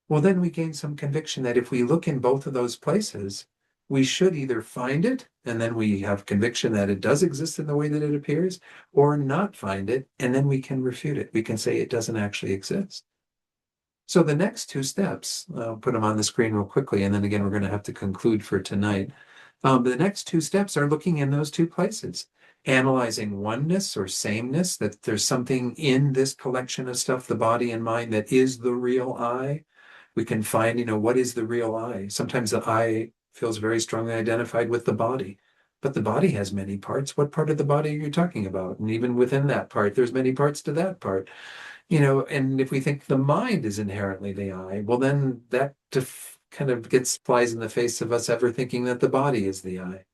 well, then we gain some conviction that if we look in both of those places, we should either find it, and then we have conviction that it does exist in the way that it appears, or not find it, and then we can refute it. We can say it doesn't actually exist. So the next two steps, I'll put them on the screen real quickly, and then again, we're going to have to conclude for tonight. The next two steps are looking in those two places, analyzing oneness or sameness, that there's something in this collection of stuff, the body and mind, that is the real I. We can find, what is the real I? Sometimes the I feels very strongly identified with the body, but the body has many parts. What part of the body are you talking about? And even within that part, there's many parts to that part. And if we think the mind is inherently the I, well, then that kind of flies in the face of us ever thinking that the body is the I.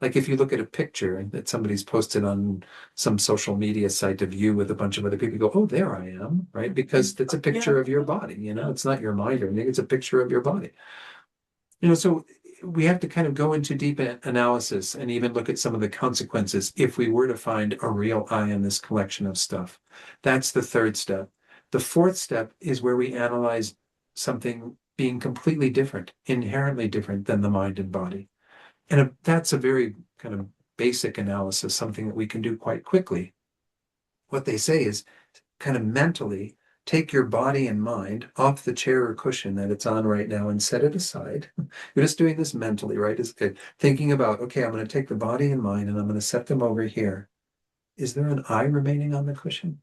Like if you look at a picture that somebody's posted on some social media site of you with a bunch of other people, you go, oh, there I am, right? Because it's a picture of your body, it's not your mind or anything, it's a picture of your body. So we have to kind of go into deep analysis and even look at some of the consequences if we were to find a real I in this collection of stuff. That's the third step. The fourth step is where we analyze something being completely different, inherently different than the mind and body. And that's a very kind of basic analysis, something that we can do quite quickly. What they say is kind of mentally take your body and mind off the chair or cushion that it's on right now and set it aside. You're just doing this mentally, right? It's good. Thinking about, okay, I'm going to take the body and mind and I'm going to set them over here. Is there an eye remaining on the cushion?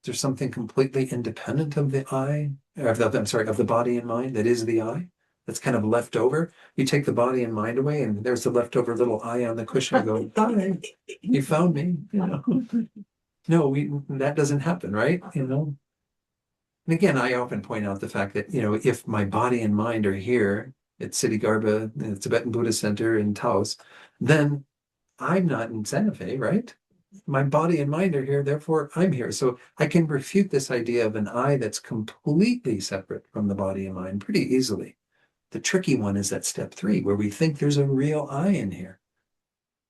Is there something completely independent of the eye, of the body and mind that is the eye? That's kind of left over. You take the body and mind away, and there's the leftover little eye on the cushion going, "Hi, you found me," you know. No, that doesn't happen, right? You know. And again, I often point out the fact that, you know, if my body and mind are here at Siddhi the Tibetan Buddhist Center in Taos, then I'm not in Santa Fe, right? My body and mind are here, therefore I'm here. So I can refute this idea of an I that's completely separate from the body and mind pretty easily. The tricky one is at step 3, where we think there's a real I in here.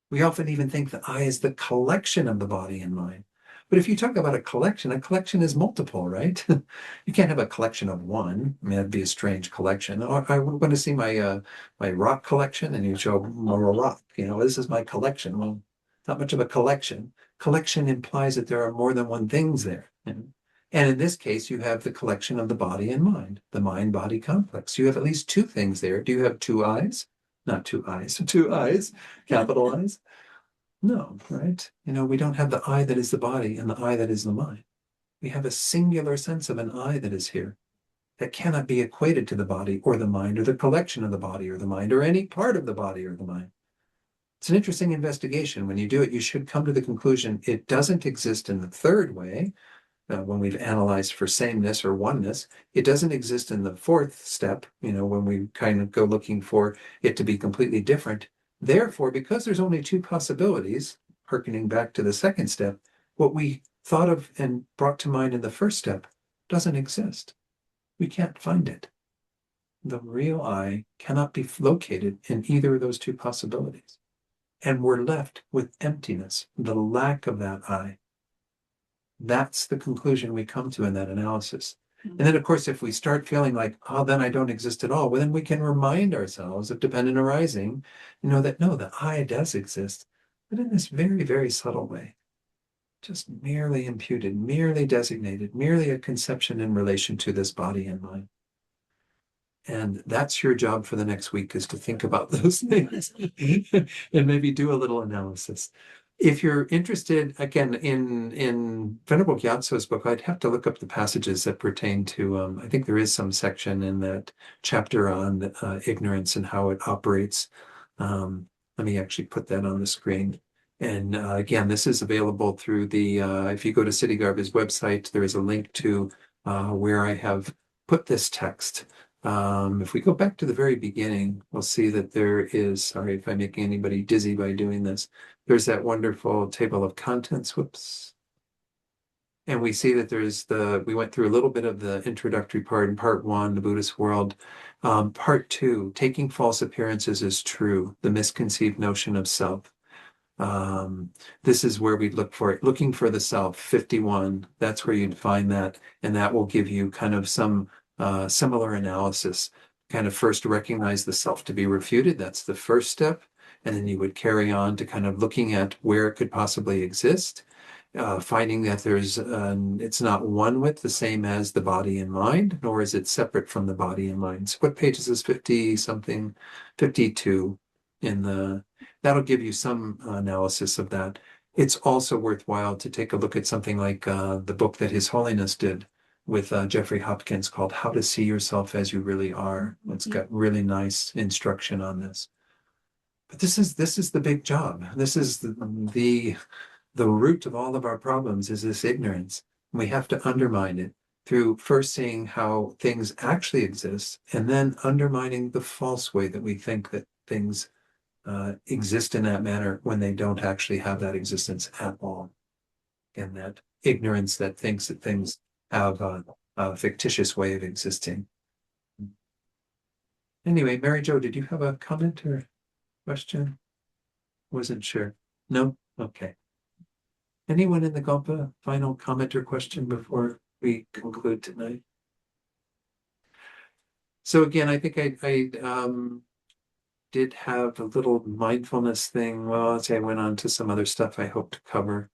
We often even think the I is the collection of the body and mind. But if you talk about a collection is multiple, right? You can't have a collection of one. I mean, that'd be a strange collection. Or I want to see my rock collection, and you show more rock. You know, this is my collection. Well, not much of a collection. Collection implies that there are more than one things there. And in this case, you have the collection of the body and mind, the mind-body complex. You have at least 2 things there. Do you have 2 eyes? Not 2 eyes, 2 eyes, capital eyes. No, right? You know, we don't have the I that is the body and the I that is the mind. We have a singular sense of an I that is here that cannot be equated to the body or the mind or the collection of the body or the mind or any part of the body or the mind. It's an interesting investigation. When you do it, you should come to the conclusion it doesn't exist in the third way. When we've analyzed for sameness or oneness, it doesn't exist in the 4th step, you know, when we kind of go looking for it to be completely different. Therefore, because there's only 2 possibilities, hearkening back to the 2nd step, what we thought of and brought to mind in the 1st step doesn't exist. We can't find it. The real I cannot be located in either of those 2 possibilities. And we're left with emptiness, the lack of that I. That's the conclusion we come to in that analysis. And then, of course, if we start feeling like, oh, then I don't exist at all, well, then we can remind ourselves of dependent arising, you know, that no, the I does exist, but in this very, very subtle way, just merely imputed, merely designated, merely a conception in relation to this body and mind. And that's your job for the next week, is to think about those things and maybe do a little analysis. If you're interested, again, in Venerable Gyatso's book, I'd have to look up the passages that pertain to, I think there is some section in that chapter on ignorance and how it operates. Let me actually put that on the screen. And again, this is available through the, if you go to Siddhigarva's website, there is a link to where I have put this text. If we go back to the very beginning, we'll see that there is, sorry if I'm making anybody dizzy by doing this, there's that wonderful table of contents, whoops. And we see that there's we went through a little bit of the introductory part in part 1, the Buddhist world. Part 2, taking false appearances as true, the misconceived notion of self. This is where we'd look for it, looking for the self, 51, that's where you'd find that, and that will give you kind of some similar analysis. Kind of first recognize the self to be refuted, that's the first step, and then you would carry on to kind of looking at where it could possibly exist, finding that it's not one with the same as the body and mind, nor is it separate from the body and mind. So what page is this, 50 something, 52 that'll give you some analysis of that. It's also worthwhile to take a look at something like the book that His Holiness did with Jeffrey Hopkins called How to See Yourself as You Really Are. It's got really nice instruction on this. But this is the big job. This is the root of all of our problems, is this ignorance. We have to undermine it through first seeing how things actually exist, and then undermining the false way that we think that things exist in that manner when they don't actually have that existence at all. And that ignorance that thinks that things have a fictitious way of existing. Anyway, Mary Jo, did you have a comment or question? Wasn't sure. No? Okay. Anyone in the Gompa, final comment or question before we conclude tonight? So again, I think I did have a little mindfulness thing. Well, I'd say I went on to some other stuff I hope to cover.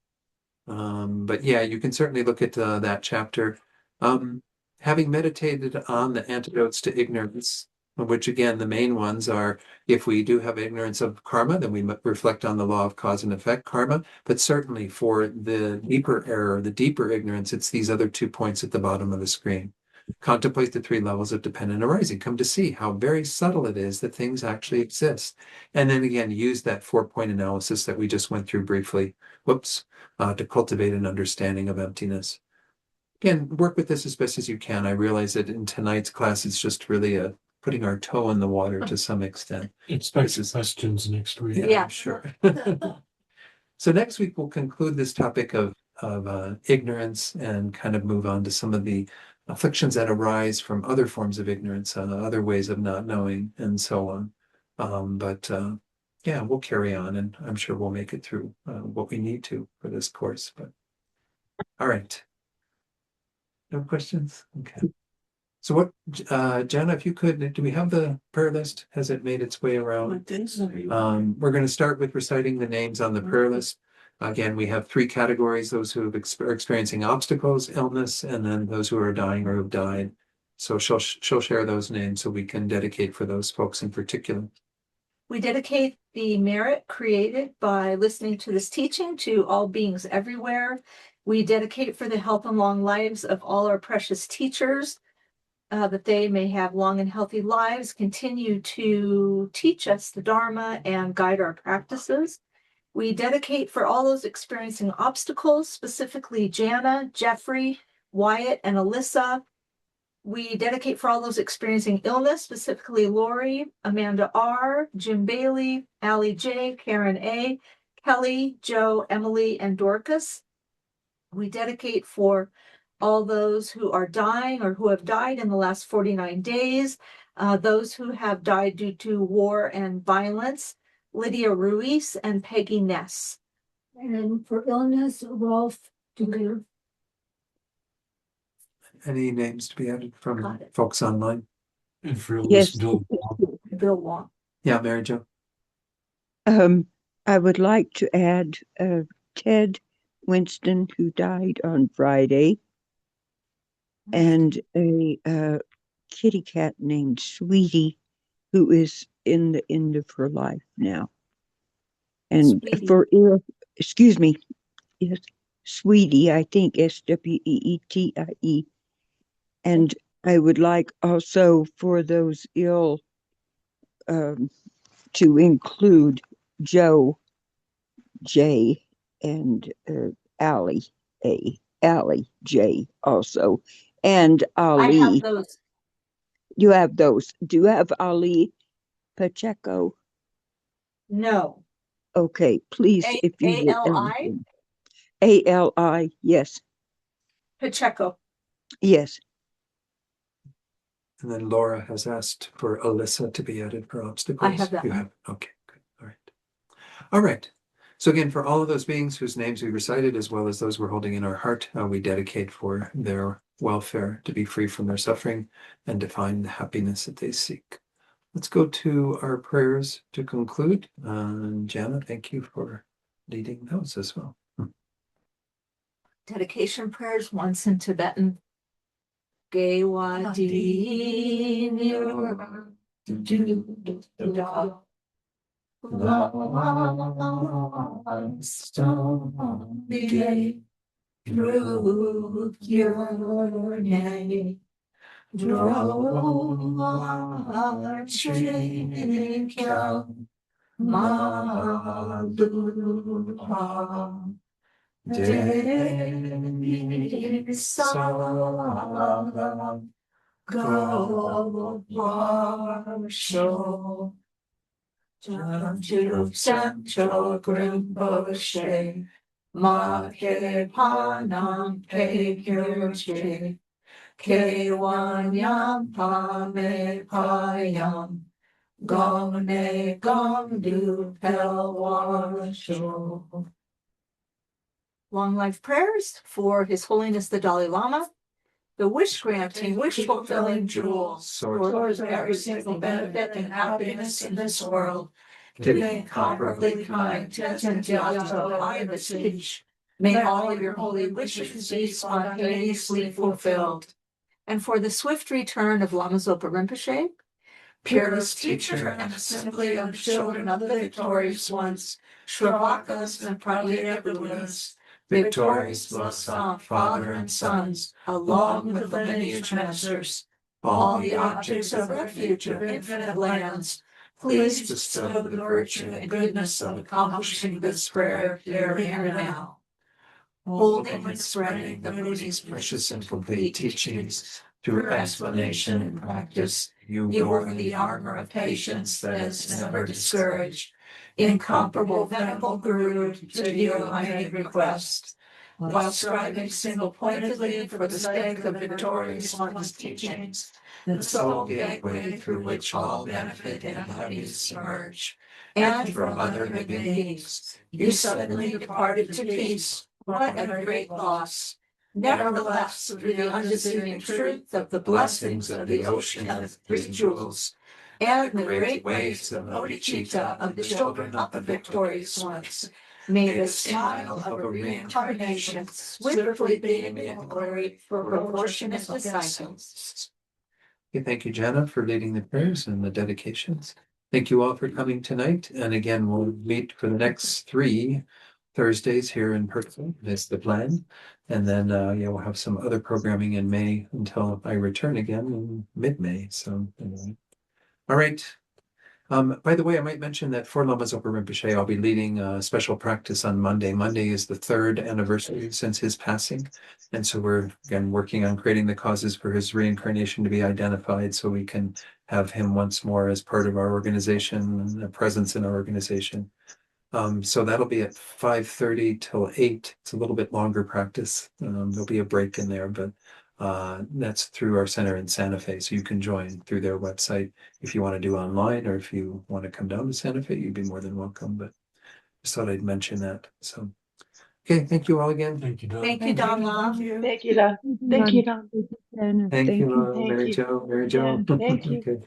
But yeah, you can certainly look at that chapter. Having meditated on the antidotes to ignorance, which again, the main ones are if we do have ignorance of karma, then we reflect on the law of cause and effect, karma. But certainly for the deeper error, the deeper ignorance, it's these other 2 points at the bottom of the screen. Contemplate the 3 levels of dependent arising. Come to see how very subtle it is that things actually exist. And then again, use that 4-point analysis that we just went through briefly. Whoops. To cultivate an understanding of emptiness. Again, work with this as best as you can. I realize that in tonight's class, it's just really putting our toe in the water to some extent. Expect This is- questions next week. Yeah, I'm sure. So next week, we'll conclude this topic of ignorance and kind of move on to some of the afflictions that arise from other forms of ignorance, other ways of not knowing, and so on. But yeah, we'll carry on, and I'm sure we'll make it through what we need to for this course. But all right, no questions? Okay. So what, Jenna, if you could, do we have the prayer list? Has it made its way around? We're going to start with reciting the names on the prayer list. Again, we have 3 categories: those who are experiencing obstacles, illness, and then those who are dying or have died. So she'll share those names so we can dedicate for those folks in particular. We dedicate the merit created by listening to this teaching to all beings everywhere. We dedicate for the health and long lives of all our precious teachers, that they may have long and healthy lives, continue to teach us the Dharma and guide our practices. We dedicate for all those experiencing obstacles, specifically Jana, Jeffrey, Wyatt, and Alyssa. We dedicate for all those experiencing illness, specifically Lori, Amanda R., Jim Bailey, Allie J., Karen A., Kelly, Joe, Emily, and Dorcas. We dedicate for all those who are dying or who have died in the last 49 days, those who have died due to war and violence, Lydia Ruiz and Peggy Ness. And for illness, Rolf Duger. Any names to be added Got from it. folks online? And for Yes. Bill, Bill Wong. Yeah, Mary Jo. I would like to add Ted Winston, who died on Friday, and a kitty cat named Sweetie, who is in the end of her life now. And Sweetie. excuse me, yes, Sweetie, I think Sweetie. And I would like also for those ill to include Joe J and Allie J also, and I Ali. have those. You have those. Do you have Ali Pacheco? No. Okay, please, if you would. A-L-I? A-L-I, yes, Pacheco. yes. And then Laura has asked for Alyssa to be added for obstacles. I have that You one. have, okay, good. All right. All right. So again, for all of those beings whose names we recited, as well as those we're holding in our heart, we dedicate for their welfare, to be free from their suffering and to find the happiness that they seek. Let's go to our prayers to conclude. Jana, thank you for leading those as well. Dedication prayers, once in Tibetan. Gewa di nir du da. Stone through your name. Draw our training Maluha. Devi Salam Go Varsho Janju Sancho Grimposhe Mahe Panam Pekirche Kewanyam Pame Payam Gone Gomdu Pelwarsho. Long life prayers for His Holiness the Dalai Lama, the wish-granting, wish-fulfilling jewel, source of every single benefit and happiness in this world. To the incomparably kind Tenzin I beseech, may all your holy wishes be spontaneously fulfilled. And for the swift return of Lama Zopa Rinpoche, peerless teacher and assembly of children of the victorious ones, Shravakas and Pradita Buddhas, victorious Lhasa, father and sons, along with the lineage masters, all the objects of refuge of infinite lands, please bestow the virtue and goodness of accomplishing this prayer here and now. Holding and spreading the Buddha's precious and complete teachings through explanation and practice, you wore the armor of patience that is never discouraged. Incomparable venerable Guru, to you I make request. While striving single-pointedly for the sake of victorious one's teachings, the sole gateway through which all benefit and happiness emerge, and from other beginnings, you suddenly departed to peace. What a great loss! Nevertheless, through the undeceiving truth of the blessings of the ocean of three jewels, and the great waves of bodhicitta of the children of the victorious ones, may the smile of a reincarnation swiftly beam in glory for proportionate disciples. Okay, thank you, Jana, for leading the prayers and the dedications. Thank you all for coming tonight. And again, we'll meet for the next 3 Thursdays here in person. That's the plan. And then, we'll have some other programming in May until I return again in mid-May. So, anyway. All right. By the way, I might mention that for Lama Zopa Rinpoche, I'll be leading a special practice on Monday. Monday is the 3rd anniversary since his passing. And so we're, again, working on creating the causes for his reincarnation to be identified so we can have him once more as part of our organization and a presence in our organization. So that'll be at 5:30 till 8. It's a little bit longer practice. There'll be a break in there, but that's through our center in Santa Fe. So you can join through their website if you want to do online, or if you want to come down to Santa Fe, you'd be more than welcome. But just thought I'd mention that. So, okay, thank you all again. Thank you, Don. Thank you, Dhamma. Thank you, Don. Thank you, Don. Thank you, Mary Jo. Yeah, thank you. Okay.